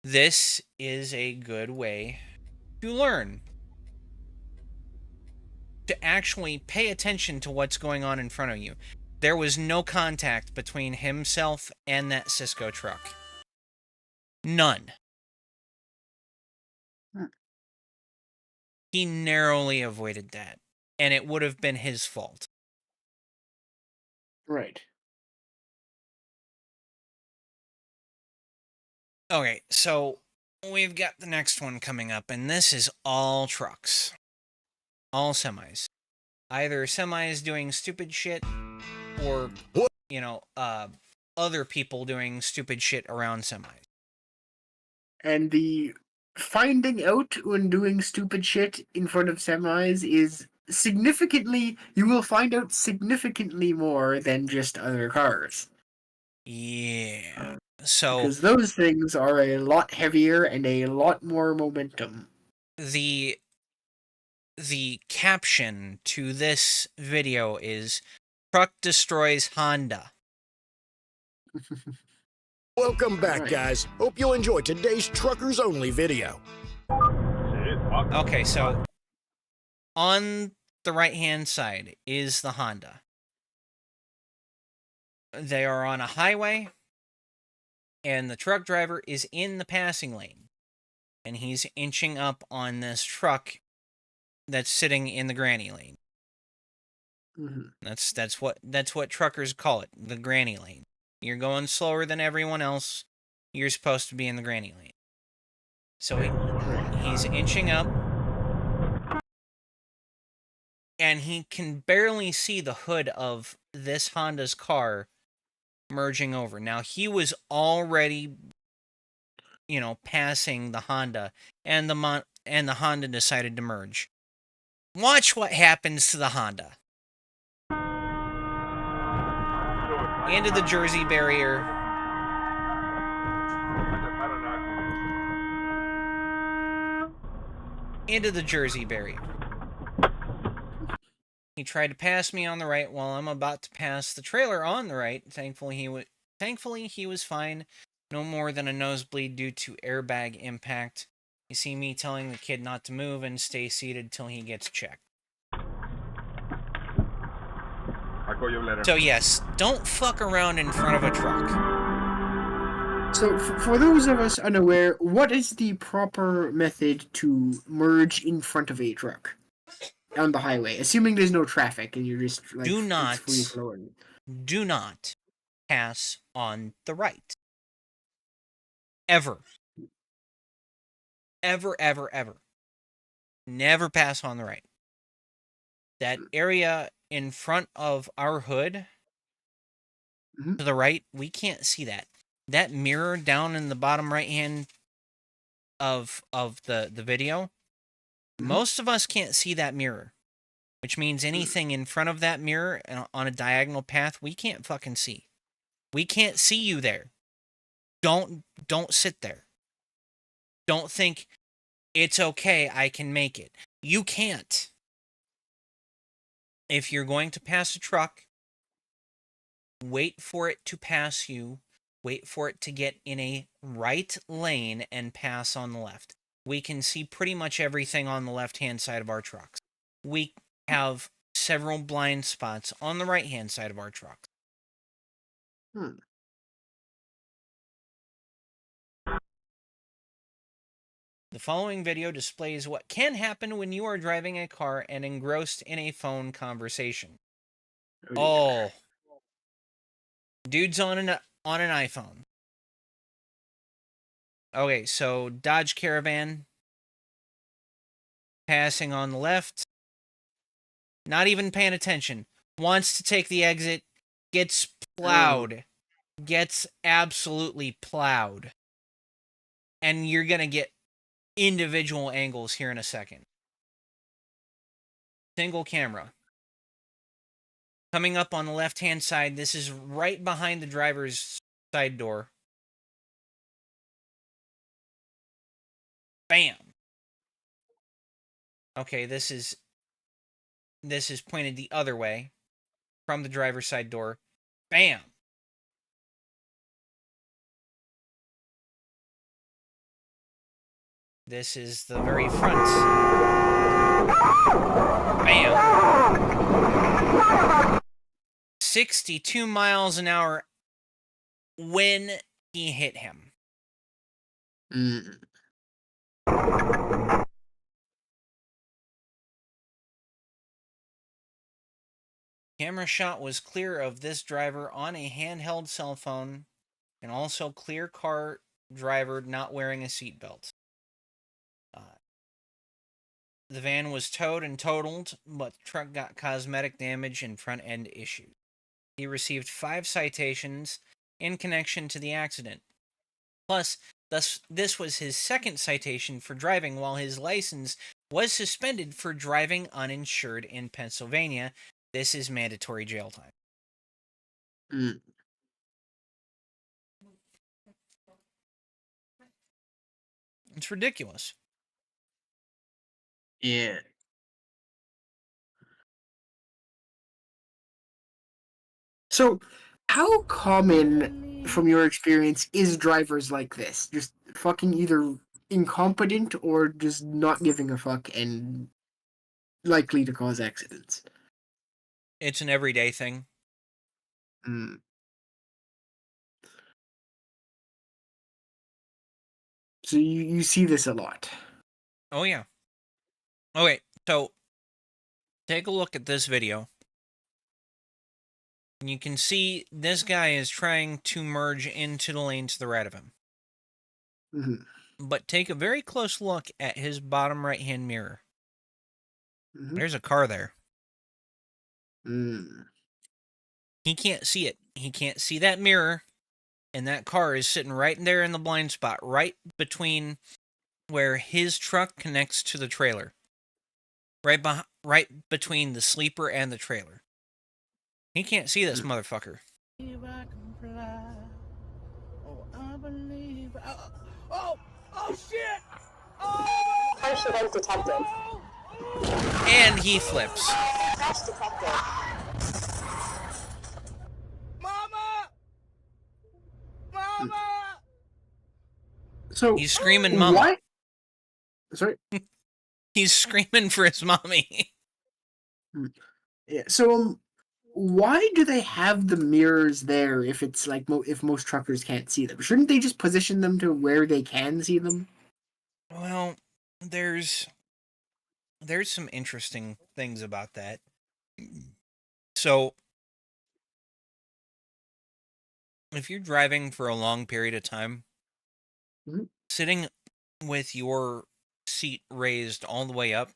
This is a good way to learn. To actually pay attention to what's going on in front of you. There was no contact between himself and that Cisco truck. None. He narrowly avoided that, and it would have been his fault. Right. Okay, so we've got the next one coming up, and this is all trucks. All semis. Either semis doing stupid shit, or, other people doing stupid shit around semis. And the finding out when doing stupid shit in front of semis is you will find out significantly more than just other cars. Yeah. So Because those things are a lot heavier and a lot more momentum. the caption to this video is "Truck destroys Honda." Welcome back, guys. Hope you'll enjoy today's Truckers Only video. Okay, so on the right-hand side is the Honda. They are on a highway, and the truck driver is in the passing lane, and he's inching up on this truck that's sitting in the granny lane. That's what truckers call it, the granny lane. You're going slower than everyone else. You're supposed to be in the granny lane. So he's inching up, and he can barely see the hood of this Honda's car merging over. Now, he was already, passing the Honda, and the Honda decided to merge. Watch what happens to the Honda. Into the Jersey barrier. Into the Jersey barrier. He tried to pass me on the right while I'm about to pass the trailer on the right. Thankfully, he was fine. No more than a nosebleed due to airbag impact. You see me telling the kid not to move and stay seated till he gets checked. I'll call you later. So yes, don't fuck around in front of a truck. So, for those of us unaware, what is the proper method to merge in front of a truck on the highway? Assuming there's no traffic and you're just like it's free flowing. Do not pass on the right. Ever. Ever, ever, ever. Never pass on the right. That area in front of our hood, to the right, we can't see that. That mirror down in the bottom right hand of the video, most of us can't see that mirror. Which means anything in front of that mirror on a diagonal path, we can't fucking see. We can't see you there. Don't sit there. Don't think, it's okay, I can make it. You can't. If you're going to pass a truck, wait for it to pass you, wait for it to get in a right lane and pass on the left. We can see pretty much everything on the left-hand side of our trucks. We have several blind spots on the right-hand side of our trucks. The following video displays what can happen when you are driving a car and engrossed in a phone conversation. Oh. Dude's on an iPhone. Okay, so Dodge Caravan passing on the left. Not even paying attention. Wants to take the exit. Gets plowed. Gets absolutely plowed. And you're going to get individual angles here in a second. Single camera. Coming up on the left-hand side, this is right behind the driver's side door. Bam. Okay, this is pointed the other way from the driver's side door. Bam. This is the very front. Bam. 62 miles an hour when he hit him. Camera shot was clear of this driver on a handheld cell phone, and also clear car driver not wearing a seatbelt. The van was towed and totaled, but the truck got cosmetic damage and front end issues. He received 5 citations in connection to the accident. Plus, this was his second citation for driving while his license was suspended for driving uninsured in Pennsylvania. This is mandatory jail time. It's ridiculous. Yeah. So, how common, from your experience, is drivers like this? Just fucking either incompetent or just not giving a fuck and likely to cause accidents? It's an everyday thing. So you see this a lot. Oh, yeah. Okay, so take a look at this video. You can see this guy is trying to merge into the lane to the right of him. But take a very close look at his bottom right-hand mirror. There's a car there. He can't see it. He can't see that mirror, and that car is sitting right there in the blind spot, right between where his truck connects to the trailer. Right between the sleeper and the trailer. He can't see this motherfucker. Oh shit! Crash event detected. And he flips. Crash detected. Mama! So He's screaming mama. Why? Sorry? He's screaming for his mommy. Yeah. So why do they have the mirrors there if it's like if most truckers can't see them? Shouldn't they just position them to where they can see them? Well, there's some interesting things about that. So, if you're driving for a long period of time, sitting with your seat raised all the way up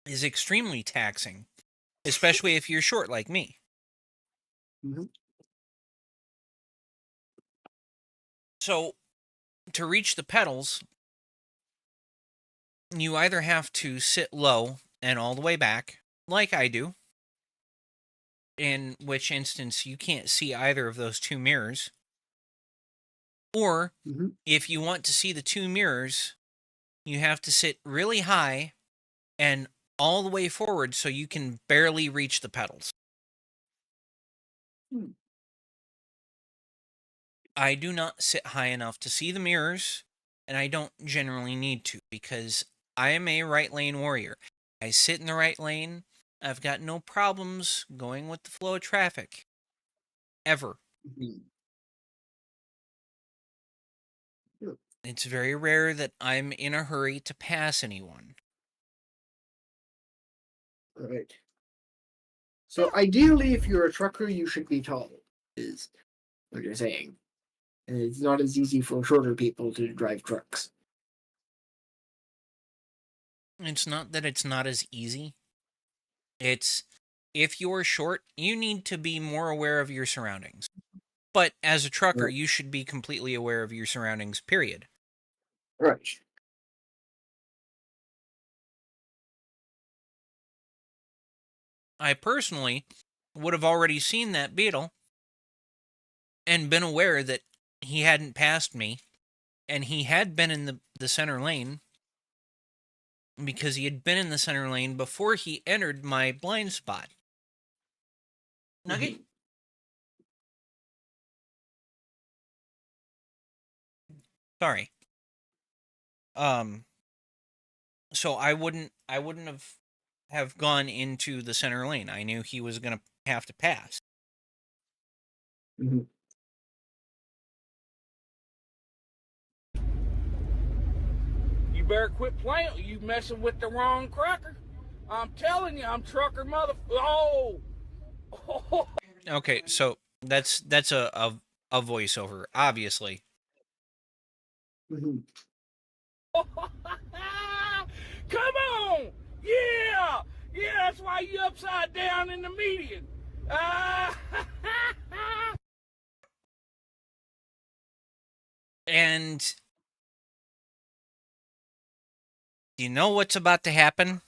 is extremely taxing, especially if you're short like me. So, to reach the pedals, you either have to sit low and all the way back, like I do, in which instance you can't see either of those two mirrors, or if you want to see the two mirrors, you have to sit really high and all the way forward so you can barely reach the pedals. I do not sit high enough to see the mirrors, and I don't generally need to because I am a right lane warrior. I sit in the right lane. I've got no problems going with the flow of traffic. Ever. It's very rare that I'm in a hurry to pass anyone. Right. So ideally, if you're a trucker, you should be tall, is what you're saying. And it's not as easy for shorter people to drive trucks. It's not that it's not as easy. It's if you're short, you need to be more aware of your surroundings. But as a trucker, Right. you should be completely aware of your surroundings, period. Right. I personally would have already seen that beetle and been aware that he hadn't passed me and he had been in the center lane because he had been in the center lane before he entered my blind spot. Nugget? Sorry. So I wouldn't have gone into the center lane. I knew he was going to have to pass. Mhm. You better quit playing. You messing with the wrong cracker. I'm telling you, I'm trucker mother. Oh. Okay, so that's a voiceover, obviously. Mhm. Come on. Yeah. Yeah, that's why you upside down in the median. And you know what's about to happen?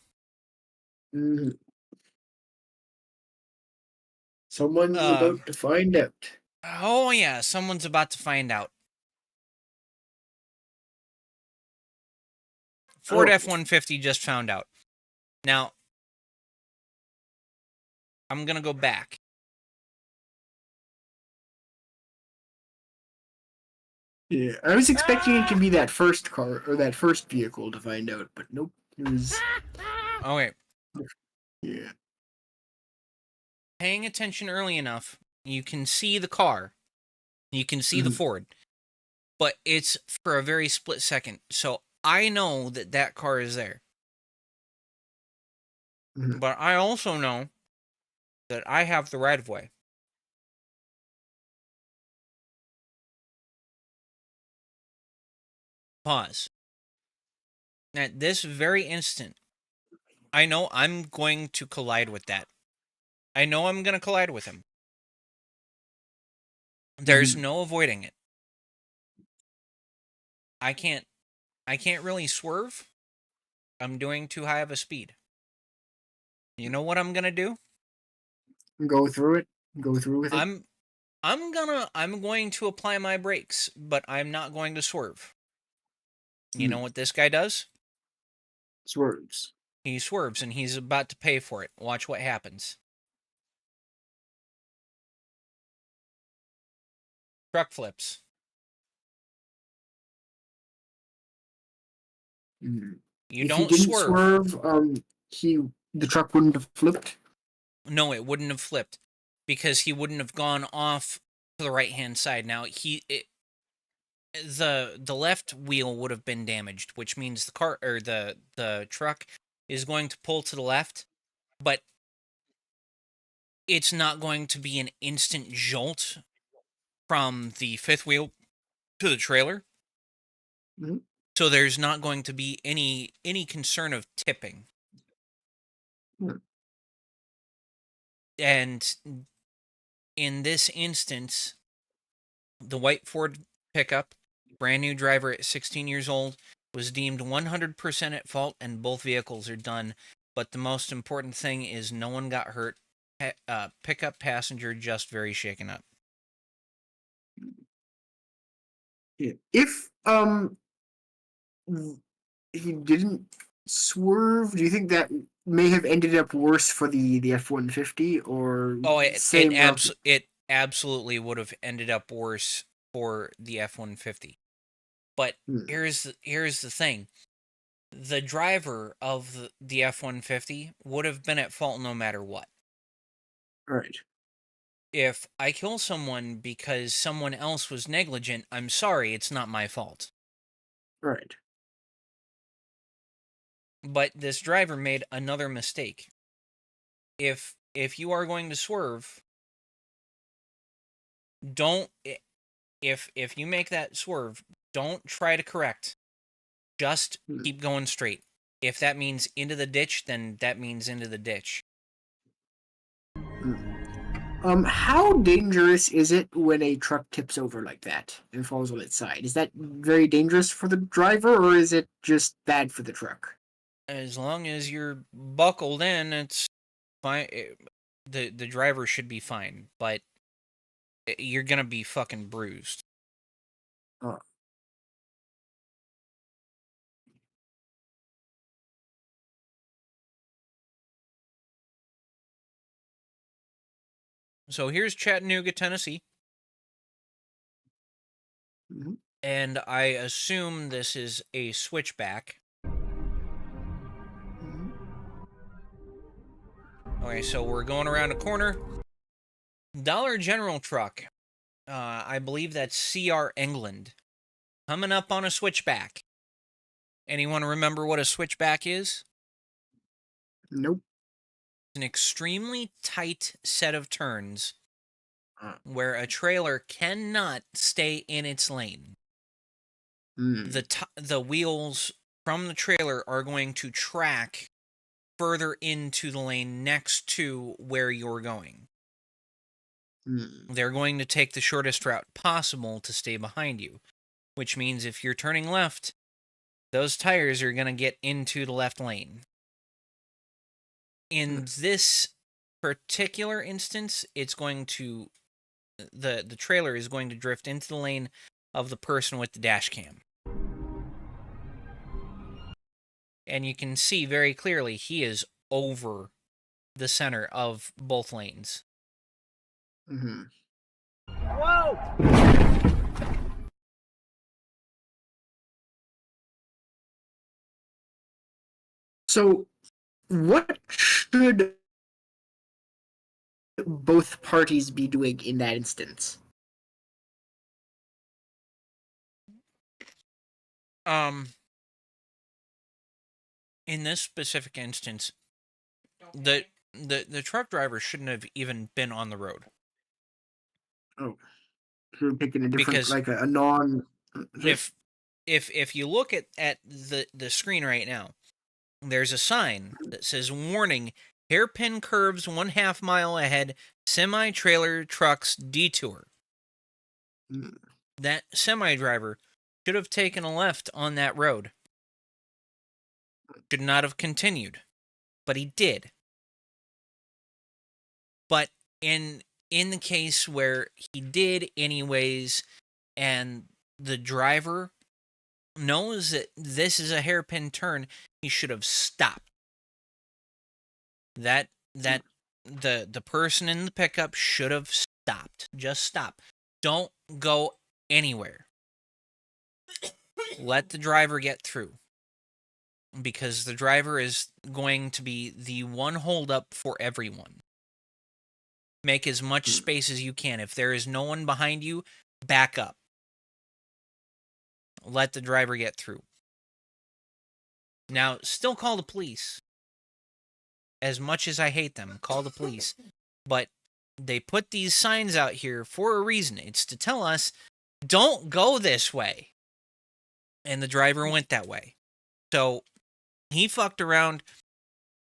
Mhm. Someone's about to find out. Oh yeah, someone's about to find out. Ford Oh. F-150 just found out. Now, I'm going to go back. Yeah, I was expecting it to be that first car or that first vehicle to find out, but nope. It was Okay, yeah. paying attention early enough, you can see the car. You can see the Mhm. Ford. But it's for a very split second. So I know that that car is there. Mhm. But I also know that I have the right of way. Pause. At this very instant, I know I'm going to collide with that. I know I'm going to collide with him. There's Mhm. no avoiding it. I can't really swerve. I'm doing too high of a speed. You know what I'm going to do? Go through it. Go through with it. I'm going to apply my brakes, but I'm not going to swerve. You know what this guy does? Swerves. He swerves and he's about to pay for it. Watch what happens. Truck flips. Mhm. You If he don't didn't swerve. swerve, the truck wouldn't have flipped. No, it wouldn't have flipped because he wouldn't have gone off to the right-hand side. Now, the left wheel would have been damaged, which means the car or the truck is going to pull to the left, but it's not going to be an instant jolt from the fifth wheel to the trailer. Mhm. So there's not going to be any concern of tipping. Hmm. And in this instance, the white Ford pickup, brand new driver at 16 years old, was deemed 100% at fault, and both vehicles are done. But the most important thing is no one got hurt. Pickup passenger just very shaken up. Yeah. If he didn't swerve, do you think that may have ended up worse for the F-150 or Oh, it same route? absolutely would have ended up worse for the F-150. But here's the thing. The driver of the F-150 would have been at fault no matter what. Right. If I kill someone because someone else was negligent, I'm sorry, it's not my fault. Right. But this driver made another mistake. If you are going to swerve, don't if you make that swerve, don't try to correct. Just keep going straight. If that means into the ditch, then that means into the ditch. How dangerous is it when a truck tips over like that and falls on its side? Is that very dangerous for the driver, or is it just bad for the truck? As long as you're buckled in, it's fine. The driver should be fine, but you're gonna be fucking bruised. Oh. So here's Chattanooga, Tennessee. Mm-hmm. And I assume this is a switchback. Mm-hmm. Okay, so we're going around a corner. Dollar General truck. I believe that's CR England. Coming up on a switchback. Anyone remember what a switchback is? Nope. An extremely tight set of turns where a trailer cannot stay in its lane. The wheels from the trailer are going to track further into the lane next to where you're going. They're going to take the shortest route possible to stay behind you, which means if you're turning left, those tires are going to get into the left lane. In this particular instance, it's going to the trailer is going to drift into the lane of the person with the dash cam. And you can see very clearly he is over the center of both lanes. Mm-hmm. Whoa! So, what should both parties be doing in that instance? In this specific instance, the truck driver shouldn't have even been on the road. Oh, so picking a different, Because like a non. If you look at the screen right now, there's a sign that says warning, hairpin curves 1/2 mile ahead, semi-trailer trucks detour. That semi-driver should have taken a left on that road. Should not have continued, but he did. But in the case where he did anyways, and the driver knows that this is a hairpin turn, he should have stopped. The person in the pickup should have stopped. Just stop. Don't go anywhere. Let the driver get through. Because the driver is going to be the one holdup for everyone. Make as much space as you can. If there is no one behind you, back up. Let the driver get through. Now, still call the police. As much as I hate them, call the police. But they put these signs out here for a reason. It's to tell us, don't go this way. And the driver went that way. So, he fucked around.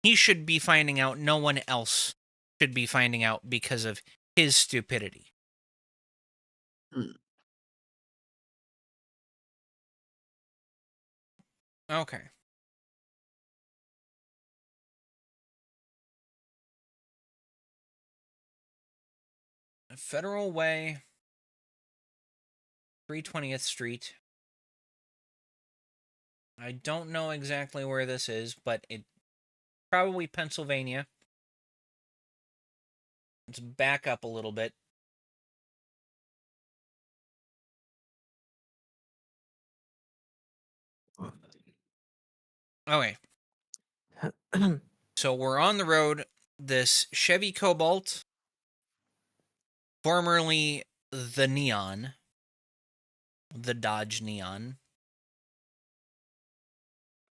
He should be finding out. No one else should be finding out because of his stupidity. Okay. Federal Way, 320th Street. I don't know exactly where this is, but it probably Pennsylvania. Let's back up a little bit. Okay. So we're on the road. This Chevy Cobalt, formerly the Neon, the Dodge Neon.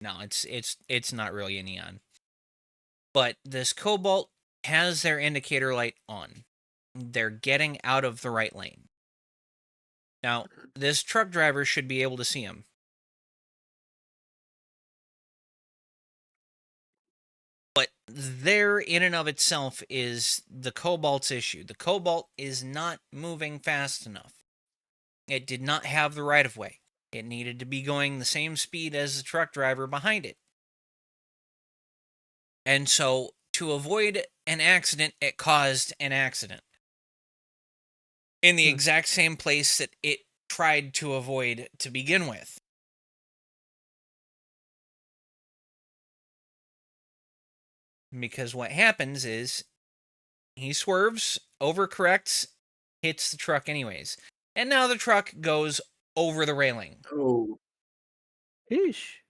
No, it's not really a Neon. But this Cobalt has their indicator light on. They're getting out of the right lane. Now, this truck driver should be able to see him. But there, in and of itself, is the Cobalt's issue. The Cobalt is not moving fast enough. It did not have the right of way. It needed to be going the same speed as the truck driver behind it. And so, to avoid an accident, it caused an accident. In the exact same place that it tried to avoid to begin with. Because what happens is he swerves, overcorrects, hits the truck anyways. And now the truck goes over the railing. Oh. Ish.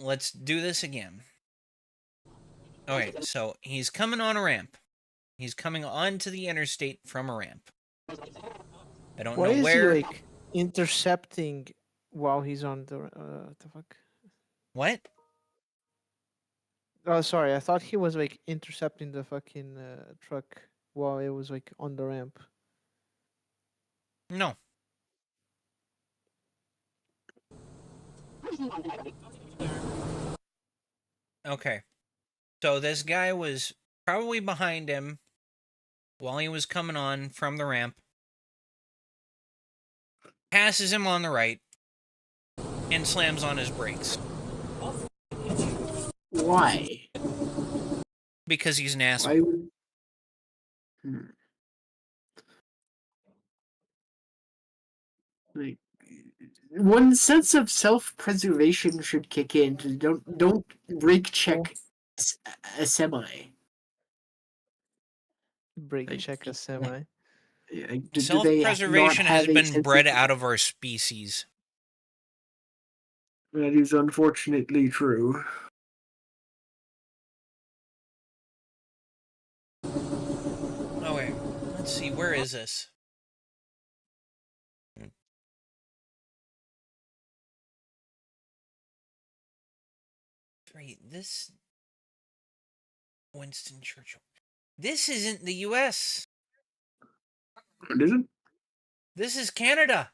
Let's do this again. Okay, so he's coming on a ramp. He's coming onto the interstate from a ramp. I don't Why know is where. he like intercepting while he's on the fuck? What? Oh, sorry. I thought he was like intercepting the fucking truck while it was like on the ramp. No. Okay. So this guy was probably behind him while he was coming on from the ramp. Passes him on the right and slams on his brakes. Why? Because he's an asshole. Why would... Like, one sense of self-preservation should kick in. Don't brake check a semi. Brake Like, check a semi. Do they not Self-preservation has have a been sense bred of... out of our species. That is unfortunately true. Oh wait, let's see, where is this? Three, this... Winston Churchill. This isn't the U.S. It isn't? This is Canada.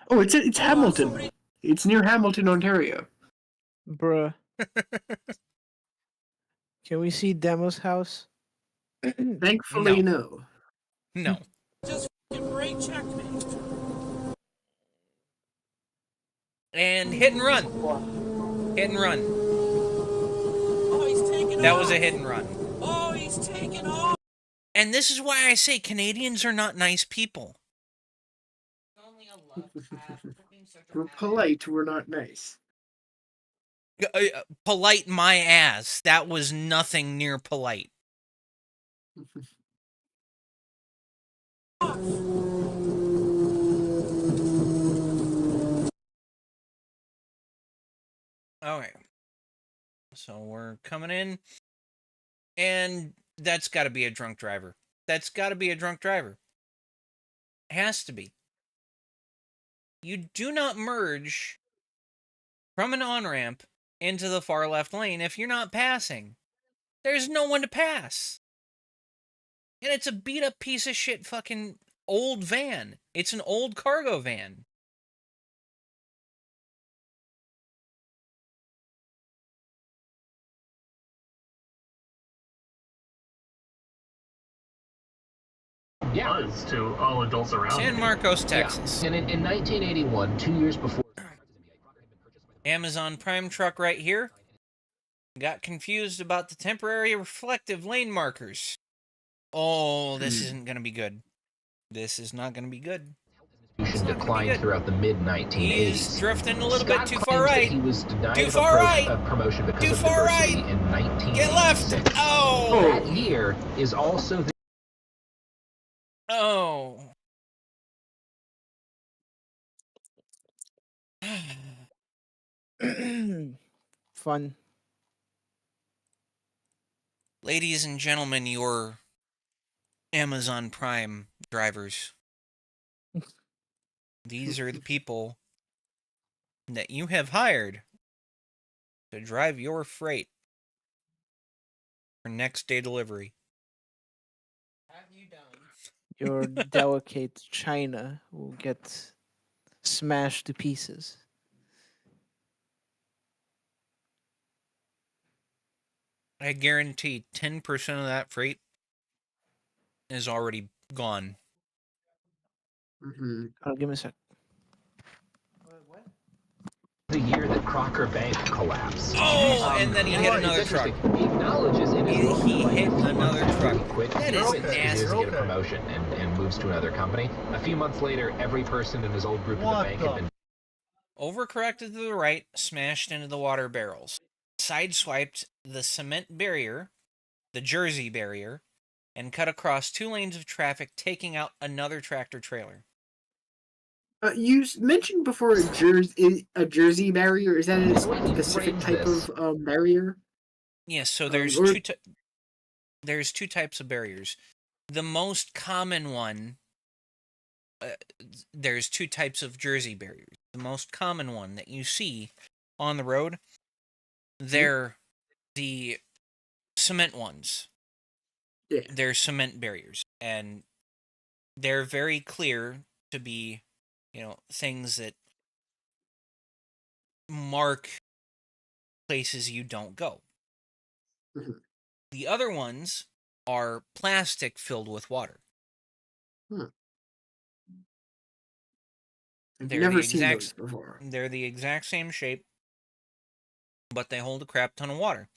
Oh, it's Hamilton. It's near Hamilton, Ontario. Bruh. Can we see Demo's house? Thankfully, no. No. Just brake check me. And hit and run. Hit and run. Oh, he's taking That off. was a hit and run. Oh, he's taking off. And this is why I say Canadians are not nice people. We're polite, we're not nice. Polite my ass. That was nothing near polite. Okay. So we're coming in, and that's got to be a drunk driver. That's got to be a drunk driver. It has to be. You do not merge from an on-ramp into the far left lane if you're not passing. There's no one to pass. And it's a beat-up piece of shit fucking old van. It's an old cargo van. Was to all adults around. San Marcos, Texas. And in 1981, 2 years before... Amazon Prime truck right here. Got confused about the temporary reflective lane markers. Oh, this isn't going to be good. This is not going to be good. Declined throughout the mid-1980s. He's drifting a little bit too far claims that right. he was denied Too of far right. promotion because Too of far diversity right. in 1986. Get left. Oh. That year is also the Oh. Fun. Ladies and gentlemen, your Amazon Prime drivers. These are the people that you have hired to drive your freight for next day delivery. Have you done? Your delicate china will get smashed to pieces. I guarantee 10% of that freight is already gone. Oh, give me a sec. the year that Crocker Bank collapsed. Oh, and then he hit another it's truck. interesting. He acknowledges in his He hit another truck. quit That is nasty. to get a promotion and moves to another company. A few months later, every person in his old group in the bank had been Overcorrected to the right, smashed into the water barrels. Sideswiped the cement barrier, the Jersey barrier, and cut across 2 lanes of traffic, taking out another tractor trailer. You mentioned before a Jersey barrier. Is that a specific type of barrier? Yes, so there's there's two types of barriers. The most common one, there's 2 types of Jersey barriers. The most common one that you see on the road, they're the cement ones. Yeah. They're cement barriers, and they're very clear to be, things that mark places you don't go. Mhm. The other ones are plastic filled with water. I've They're never the seen exact, those before. They're the exact same shape, but they hold a crap ton of water.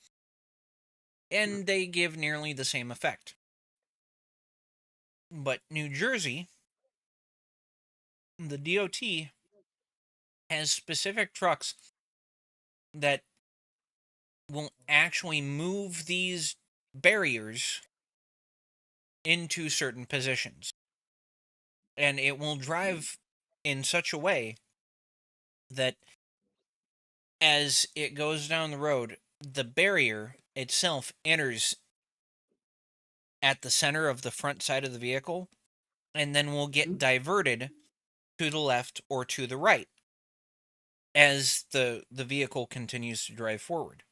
And they give nearly the same effect. But New Jersey, the DOT has specific trucks that will actually move these barriers into certain positions. And it will drive in such a way that as it goes down the road, the barrier itself enters at the center of the front side of the vehicle and then will get diverted to the left or to the right as the vehicle continues to drive forward.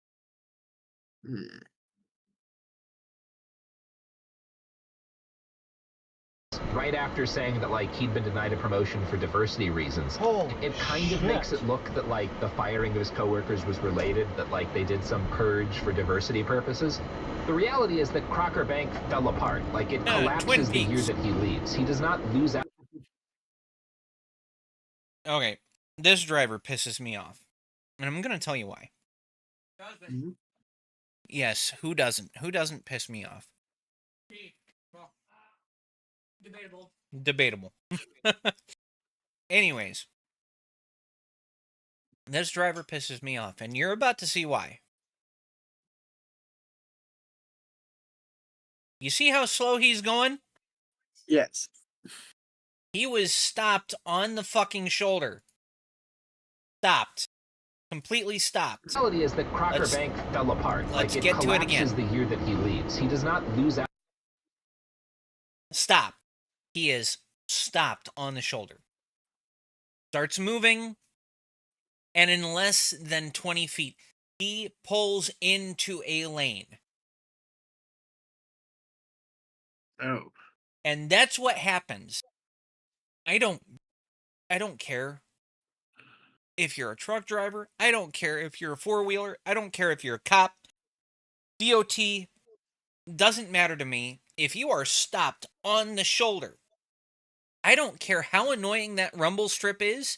right after saying that like he'd been denied a promotion for diversity reasons. It kind of makes it look that like the firing of his coworkers was related, that like they did some purge for diversity purposes. The reality is that Crocker Bank fell apart. Like it collapses the year that he leaves. He does not lose out. Okay, this driver pisses me off, and I'm gonna tell you why. Yes, who doesn't? Who doesn't piss me off? Well, debatable. Debatable. Anyways, this driver pisses me off, and you're about to see why. You see how slow he's going? Yes. He was stopped on the fucking shoulder. Stopped. Completely stopped. The reality is that Crocker Bank fell apart. Let's like, get to it again. The year that he leaves. He does not lose out. Stop. He is stopped on the shoulder. Starts moving, and in less than 20 feet, he pulls into a lane. Oh. And that's what happens. I don't care if you're a truck driver. I don't care if you're a four-wheeler. I don't care if you're a cop. DOT doesn't matter to me. If you are stopped on the shoulder, I don't care how annoying that rumble strip is,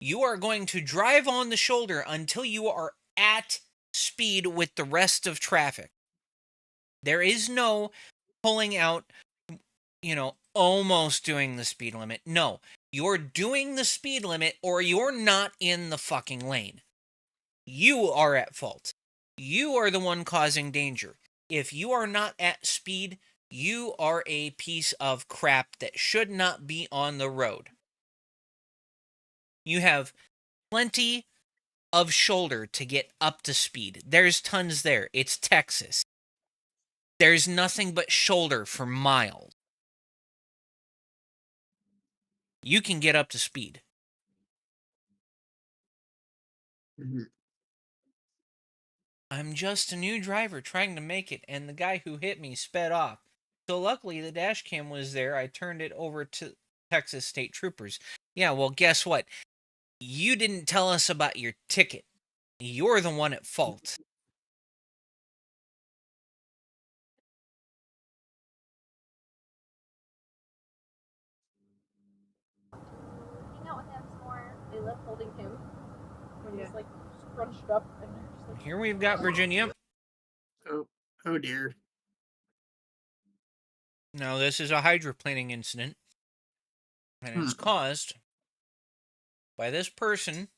you are going to drive on the shoulder until you are at speed with the rest of traffic. There is no pulling out, almost doing the speed limit. No, you're doing the speed limit or you're not in the fucking lane. You are at fault. You are the one causing danger. If you are not at speed, you are a piece of crap that should not be on the road. You have plenty of shoulder to get up to speed. There's tons there. It's Texas. There's nothing but shoulder for miles. You can get up to speed. I'm just a new driver trying to make it, and the guy who hit me sped off. So luckily the dash cam was there. I turned it over to Texas State Troopers. Yeah, well, guess what? You didn't tell us about your ticket. You're the one at fault. Hang out with him some more. They love holding him when he's like scrunched up and they're just like. Here we've got Virginia. Oh dear. Now, this is a hydroplaning incident, and it's caused by this person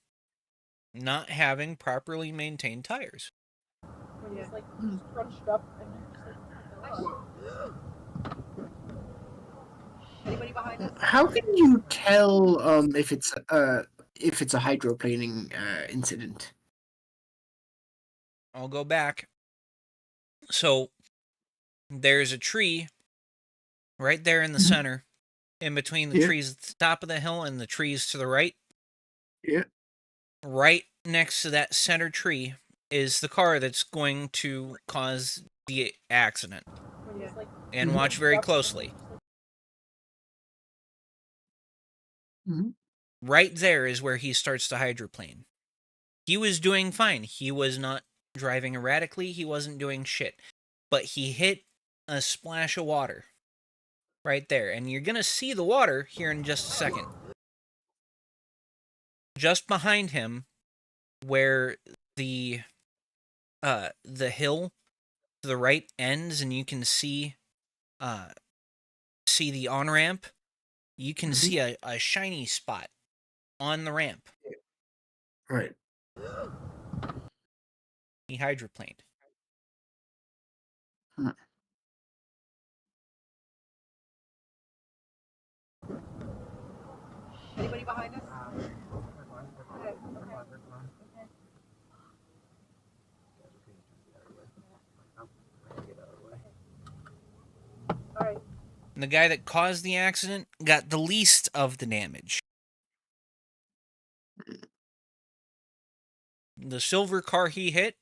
not having properly maintained tires. When he's like scrunched up and they're just like. Anybody behind us? How can you tell if it's a hydroplaning incident? I'll go back. So, there's a tree right there in the center, in between the trees at the top of the hill and the trees to the right. Yeah. Right next to that center tree is the car that's going to cause the accident. And watch very closely. Right there is where he starts to hydroplane. He was doing fine. He was not driving erratically. He wasn't doing shit. But he hit a splash of water right there. And you're going to see the water here in just a second. Just behind him, where the hill to the right ends, and you can see the on-ramp, you can see a shiny spot on the ramp. Right. He hydroplaned. Anybody behind us? All right. The guy that caused the accident got the least of the damage. The silver car he hit,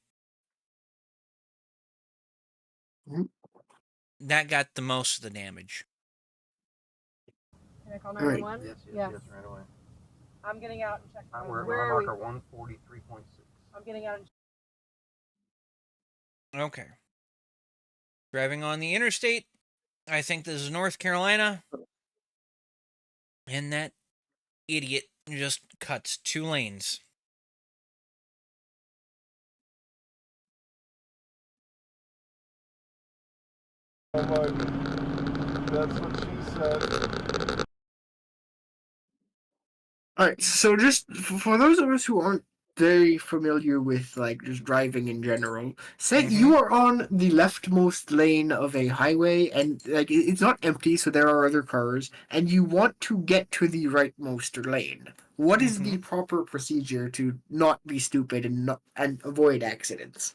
that got the most of the damage. Can I call 911? Yes, right away. I'm getting out and check. We're Where are we? marker 143.6. I'm getting out and. Okay. Driving on the interstate. I think this is North Carolina. And that idiot just cuts 2 lanes. Oh my, that's what she said. Alright, so just for those of us who aren't very familiar with like just driving in general, say you are on the leftmost lane of a highway and like it's not empty, so there are other cars, and you want to get to the rightmost lane. What is the proper procedure to not be stupid and avoid accidents?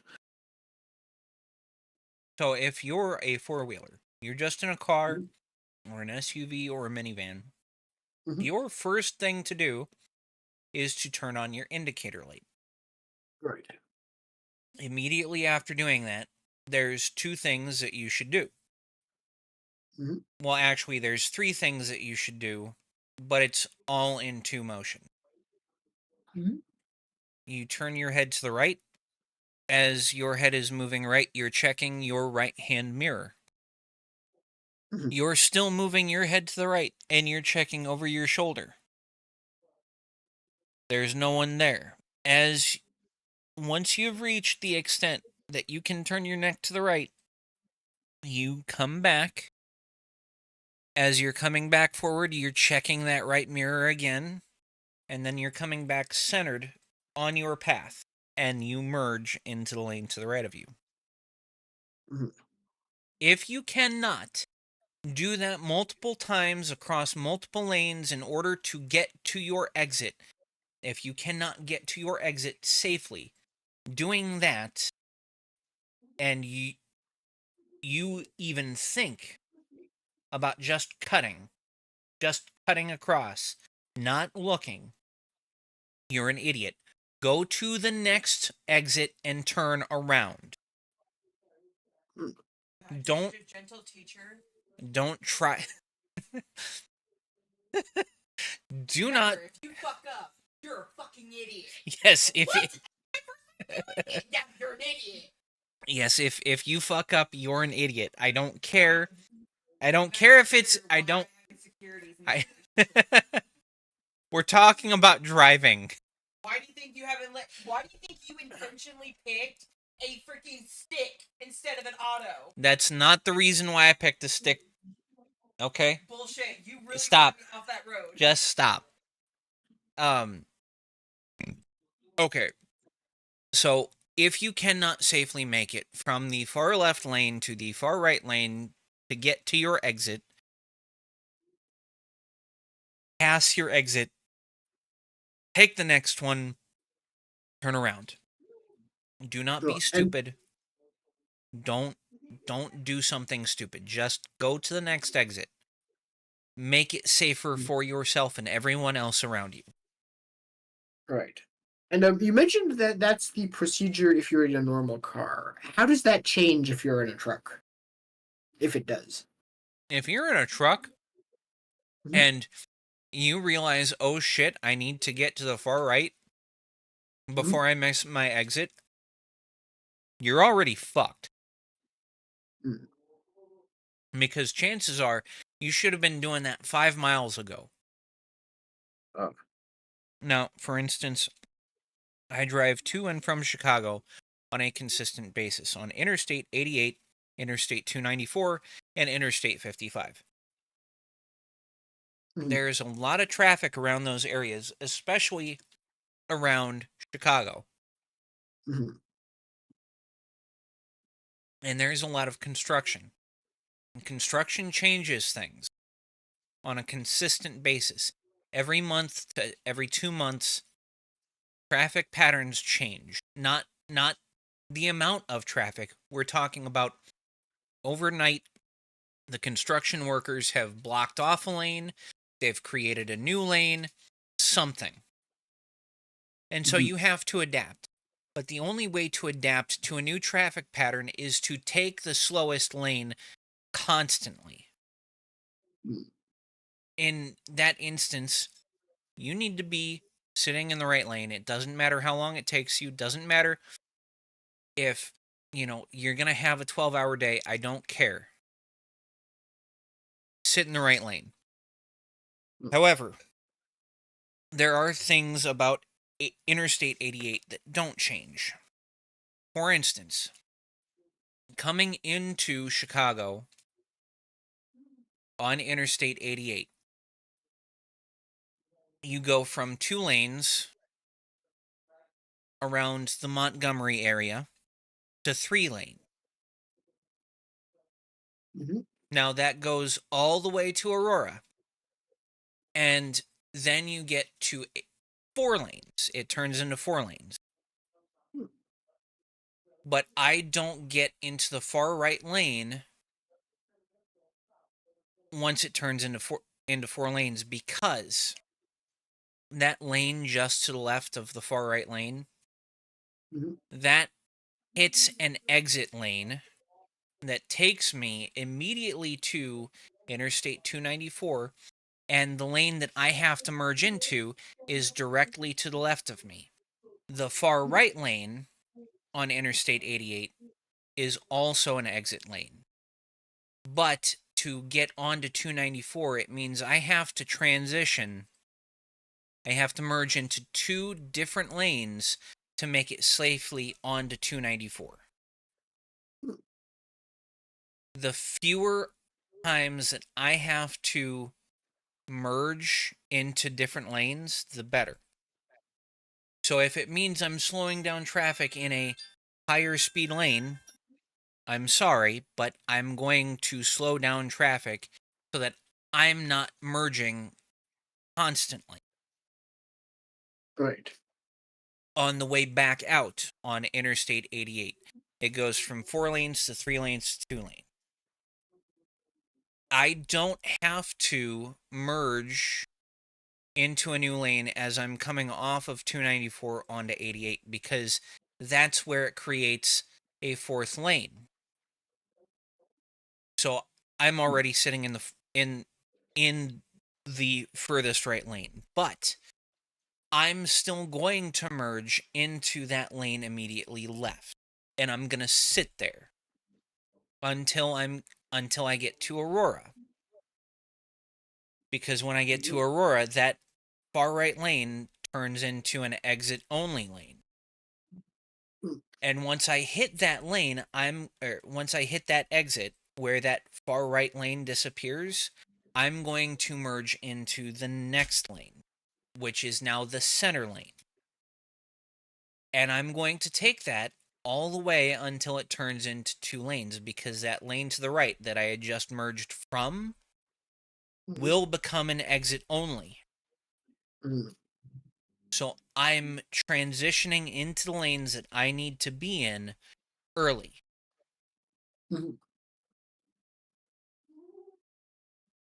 So if you're a 4-wheeler, you're just in a car or an SUV or a minivan, your first thing to do is to turn on your indicator light. Right. Immediately after doing that, there's 2 things that you should do. Well, actually, there's 3 things that you should do, but it's all in 2 motion. You turn your head to the right. As your head is moving right, you're checking your right-hand mirror. You're still moving your head to the right, and you're checking over your shoulder. There's no one there. Once you've reached the extent that you can turn your neck to the right, you come back, As you're coming back forward, you're checking that right mirror again, and then you're coming back centered on your path, and you merge into the lane to the right of you. Mhm. If you cannot do that multiple times across multiple lanes in order to get to your exit, if you cannot get to your exit safely, doing that, and you even think about just cutting across, not looking, you're an idiot. Go to the next exit and turn around. Don't gentle teacher. don't try. Do Remember, not. if you fuck up, you're a fucking idiot. Yes, if Yeah, you're an idiot. yes, if you fuck up, you're an idiot. I don't care. I don't care if it's. I don't. I. We're talking about driving. Why do you think you haven't let? Why do you think you intentionally picked a freaking stick instead of an auto? That's not the reason why I picked a stick. Okay? Bullshit. You really Stop. got me off that road. Just stop. Okay. So, if you cannot safely make it from the far left lane to the far right lane to get to your exit, pass your exit, take the next one, turn around. Do not be stupid. Don't do something stupid. Just go to the next exit. Make it safer for yourself and everyone else around you. Right. And you mentioned that that's the procedure if you're in a normal car. How does that change if you're in a truck? If it does. If you're in a truck and you realize, oh shit, I need to get to the far right before I miss my exit, you're already fucked. Because chances are you should have been doing that 5 miles ago. Oh. Now, for instance, I drive to and from Chicago on a consistent basis on Interstate 88, Interstate 294, and Interstate 55. There's a lot of traffic around those areas, especially around Chicago. And there's a lot of construction. And construction changes things on a consistent basis. Every month to every 2 months, traffic patterns change. Not the amount of traffic. We're talking about overnight, the construction workers have blocked off a lane, they've created a new lane, something. And so you have to adapt. But the only way to adapt to a new traffic pattern is to take the slowest lane constantly. In that instance, you need to be sitting in the right lane. It doesn't matter how long it takes you. Doesn't matter if, you're going to have a 12-hour day. I don't care. Sit in the right lane. However, there are things about Interstate 88 that don't change. For instance, coming into Chicago on Interstate 88, you go from 2 lanes around the Montgomery area to 3 lane. Now that goes all the way to Aurora. And then you get to 4 lanes. It turns into 4 lanes. But I don't get into the far right lane once it turns into 4 lanes, because that lane just to the left of the far right lane, that hits an exit lane that takes me immediately to Interstate 294, and the lane that I have to merge into is directly to the left of me. The far right lane on Interstate 88 is also an exit lane. But to get onto 294, it means I have to transition. I have to merge into 2 different lanes to make it safely onto 294. The fewer times that I have to merge into different lanes, the better. So if it means I'm slowing down traffic in a higher speed lane, I'm sorry, but I'm going to slow down traffic so that I'm not merging constantly. Right. On the way back out on Interstate 88, it goes from 4 lanes to 3 lanes to 2 lanes. I don't have to merge into a new lane as I'm coming off of 294 onto 88 because that's where it creates a 4th lane. So I'm already sitting in the furthest right lane, but I'm still going to merge into that lane immediately left, and I'm going to sit there until I get to Aurora. Because when I get to Aurora, that far right lane turns into an exit only lane. And once I hit that lane, once I hit that exit where that far right lane disappears, I'm going to merge into the next lane, which is now the center lane. And I'm going to take that all the way until it turns into 2 lanes, because that lane to the right that I had just merged from will become an exit only. So I'm transitioning into the lanes that I need to be in early.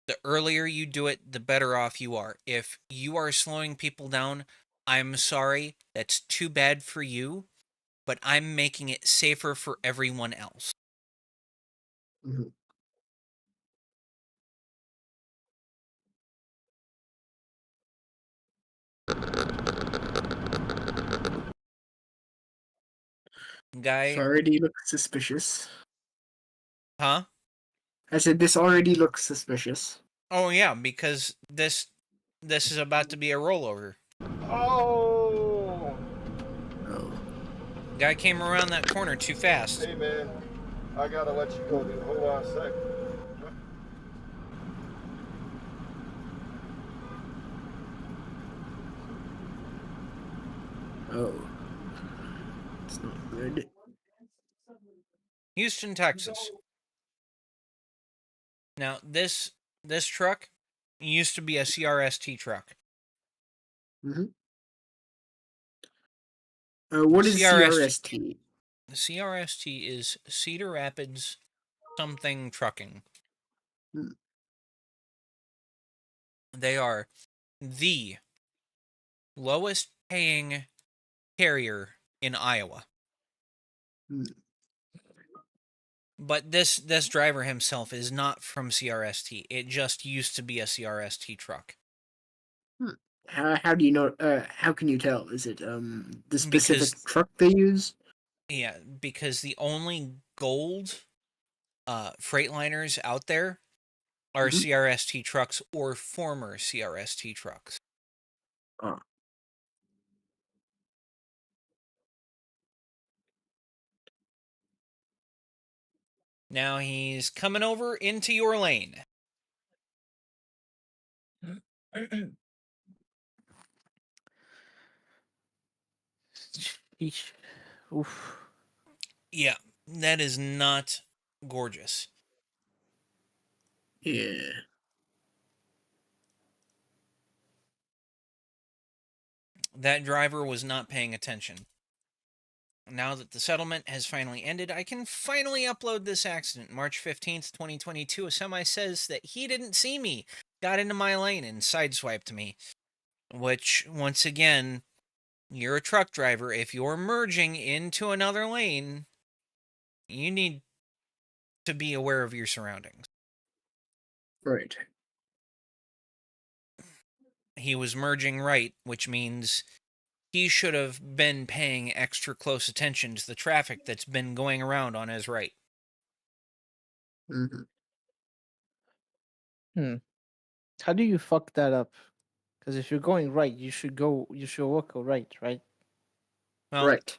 The earlier you do it, the better off you are. If you are slowing people down, I'm sorry, that's too bad for you, but I'm making it safer for everyone else. Guy, This already looks suspicious. huh? I said this already looks suspicious. Oh yeah, because this is about to be a rollover. Oh! Guy came around that corner too fast. Hey man, I gotta let you go, dude. Hold on a sec. Oh. It's not good. Houston, Texas. Now, this truck used to be a CRST truck. What is CRST? The CRST is Cedar Rapids something trucking. They are the lowest paying carrier in Iowa. But this driver himself is not from CRST. It just used to be a CRST truck. How do you know? How can you tell? Is it the specific Because- truck they use? Yeah, because the only gold Freightliners out there are CRST trucks or former CRST trucks. Now he's coming over into your lane. Sheesh. Oof. Yeah, that is not gorgeous. Yeah. That driver was not paying attention. Now that the settlement has finally ended, I can finally upload this accident. March 15th, 2022, a semi says that he didn't see me, got into my lane and sideswiped me. Which, once again, you're a truck driver. If you're merging into another lane, you need to be aware of your surroundings. Right. He was merging right, which means he should have been paying extra close attention to the traffic that's been going around on his right. How do you fuck that up? Because if you're going right, you should walk right, right? Well, Right.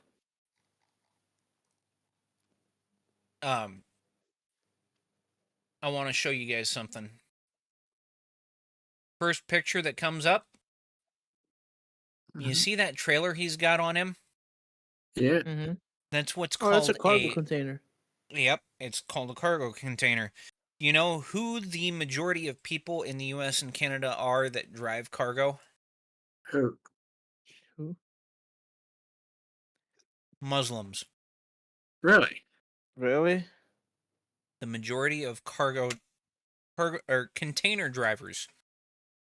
I want to show you guys something. First picture that comes up. You see that trailer he's got on him? Yeah. Mm-hmm. That's what's Oh, called that's a cargo container. Yep, it's called a cargo container. You know who the majority of people in the U.S. and Canada are that drive cargo? Who? Muslims. Really? Really? The majority of cargo or container drivers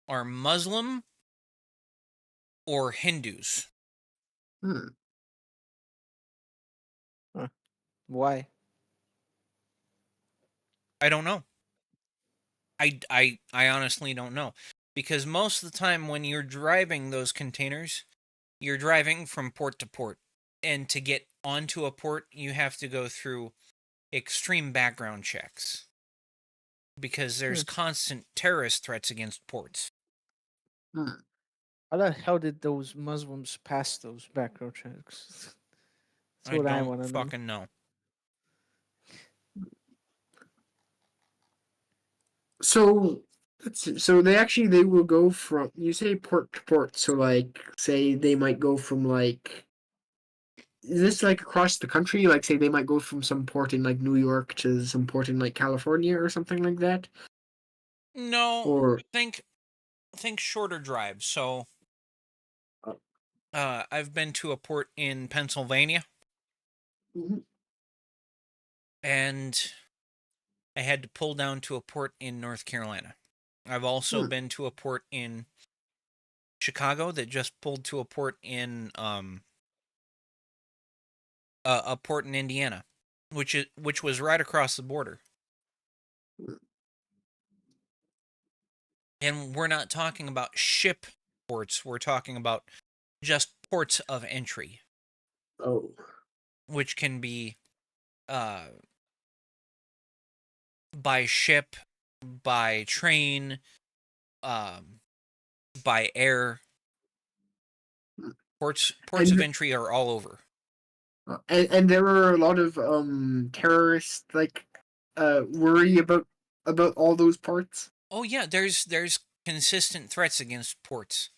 are Muslim or Hindus. Hmm. Huh. Why? I don't know. I honestly don't know. Because most of the time when you're driving those containers, you're driving from port to port. And to get onto a port, you have to go through extreme background checks. Because there's constant terrorist threats against ports. How the hell did those Muslims pass those background checks? That's what I want to know. Fucking know. So so they will go from, you say port to port, so like say they might go from like, is this like across the country? Like say they might go from some port in like New York to some port in like California or something like that? No, Or think shorter drives. So I've been to a port in Pennsylvania. And I had to pull down to a port in North Carolina. I've also been to a port in Chicago that just pulled to a port in a port in Indiana, which was right across the border. And we're not talking about ship ports, we're talking about just ports of entry. Oh. Which can be by ship, by train, by air. Ports of entry are all over. And there are a lot of terrorists like worry about all those ports. Oh yeah, there's consistent threats against ports.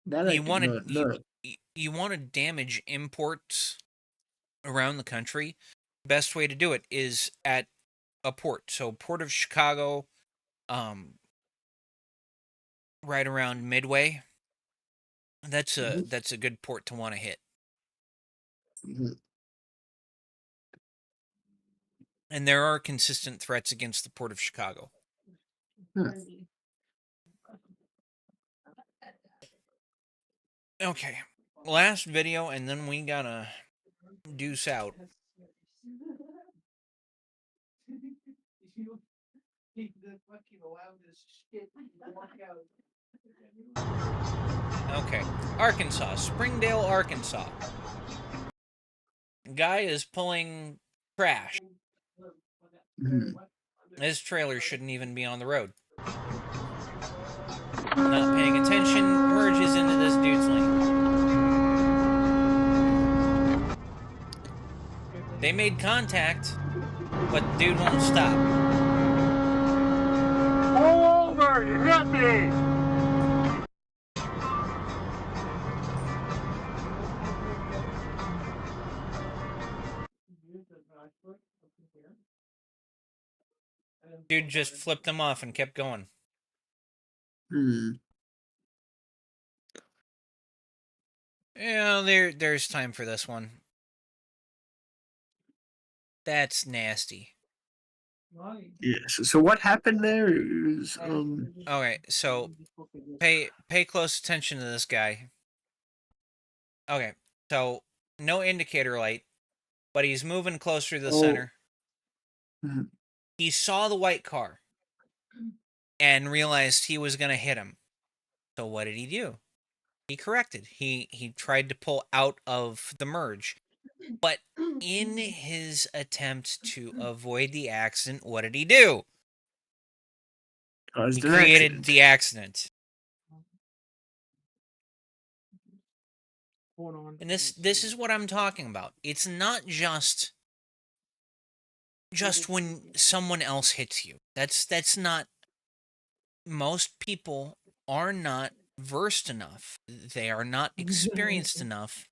That I did not know. You want to damage imports around the country? Best way to do it is at a port. So Port of Chicago, right around Midway. That's a good port to want to hit. And there are consistent threats against the Port of Chicago. Okay, last video, and then we gotta deuce out. Okay, Arkansas, Springdale, Arkansas. Guy is pulling trash. His trailer shouldn't even be on the road. Not paying attention, merges into this dude's lane. They made contact, but the dude won't stop. Pull over! You hit me! Dude just flipped them off and kept going. Yeah, there's time for this one. That's nasty. Yes. So what happened there is Okay, so pay close attention to this guy. Okay, so no indicator light, but he's moving closer to the center. He saw the white car and realized he was going to hit him. So what did he do? He corrected. He tried to pull out of the merge. But in his attempt to avoid the accident, what did he do? He created the accident. And this is what I'm talking about. It's not just just when someone else hits you. That's not, most people are not versed enough. They are not experienced enough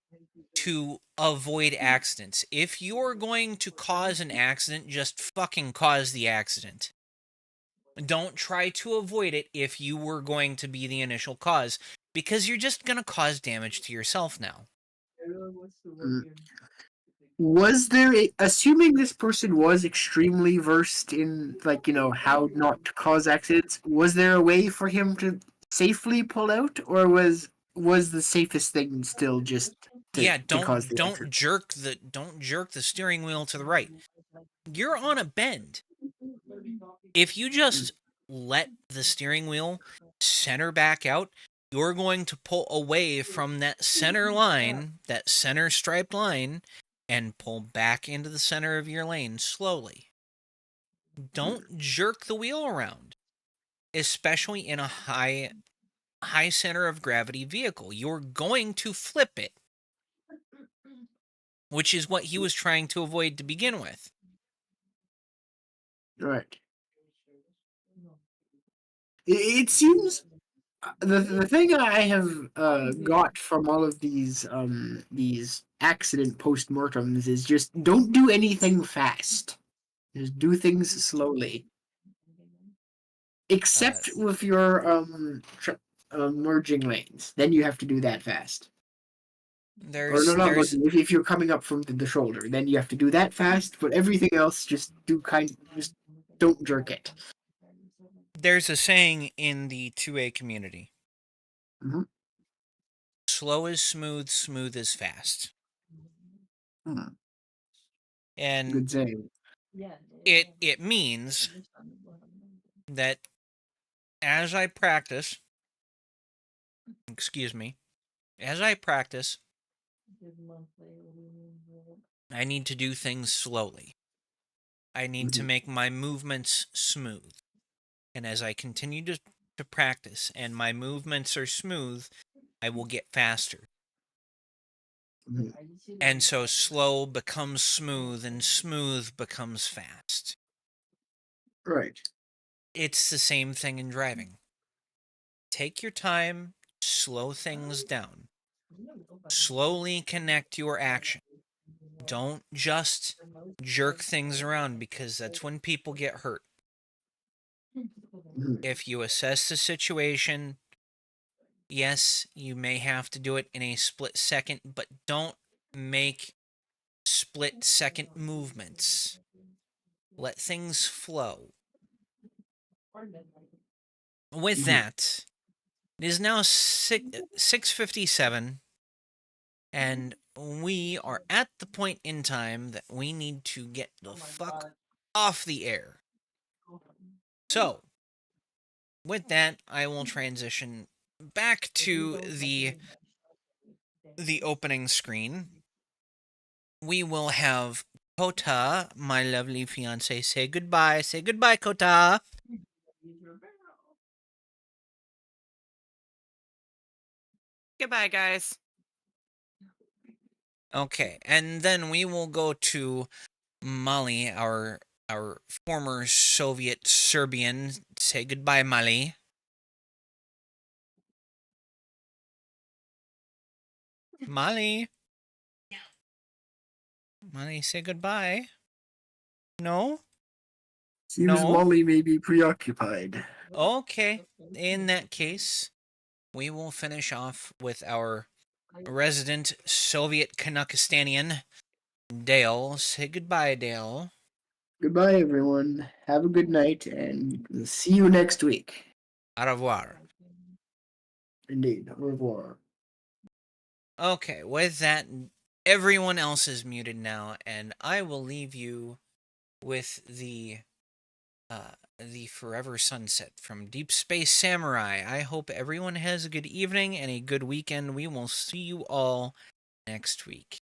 to avoid accidents. If you're going to cause an accident, just fucking cause the accident. Don't try to avoid it if you were going to be the initial cause, because you're just going to cause damage to yourself now. Was there assuming this person was extremely versed in, like, how not to cause accidents, was there a way for him to safely pull out, or was the safest thing still just to cause the don't accident? jerk the steering wheel to the right. You're on a bend. If you just let the steering wheel center back out, you're going to pull away from that center line, that center striped line, and pull back into the center of your lane slowly. Don't jerk the wheel around, especially in a high center of gravity vehicle. You're going to flip it, which is what he was trying to avoid to begin with. Right. It seems the thing I have got from all of these accident postmortems is just don't do anything fast. Just do things slowly. Except with your merging lanes, then you have to do that fast. Or no, not merging. If you're coming up from the shoulder, then you have to do that fast. But everything else, just just don't jerk it. There's a saying in the 2A community. Mm-hmm. Slow is smooth, smooth is fast. And good saying. It means that as I practice, I need to do things slowly. I need to make my movements smooth. And as I continue to practice and my movements are smooth, I will get faster. And so slow becomes smooth and smooth becomes fast. Right. It's the same thing in driving. Take your time, slow things down. Slowly connect your action. Don't just jerk things around, because that's when people get hurt. If you assess the situation, yes, you may have to do it in a split second, but don't make split second movements. Let things flow. With that, it is now 6:57, and we are at the point in time that we need to get the fuck off the air. So, with that, I will transition back to the opening screen. We will have Kota, my lovely fiance, say goodbye. Say goodbye, Kota. Goodbye, guys. Okay, and then we will go to Mali, our former Soviet Serbian. Say goodbye, Mali. Mali. Mali, say goodbye. No? Seems Molly may be preoccupied. Okay, in that case, we will finish off with our resident Soviet Canuckistanian, Dale. Say goodbye, Dale. Goodbye, everyone. Have a good night, and we'll see you next week. Au revoir. Indeed, au revoir. Okay, with that, everyone else is muted now, and I will leave you with the Forever Sunset from Deep Space Samurai. I hope everyone has a good evening and a good weekend. We will see you all next week.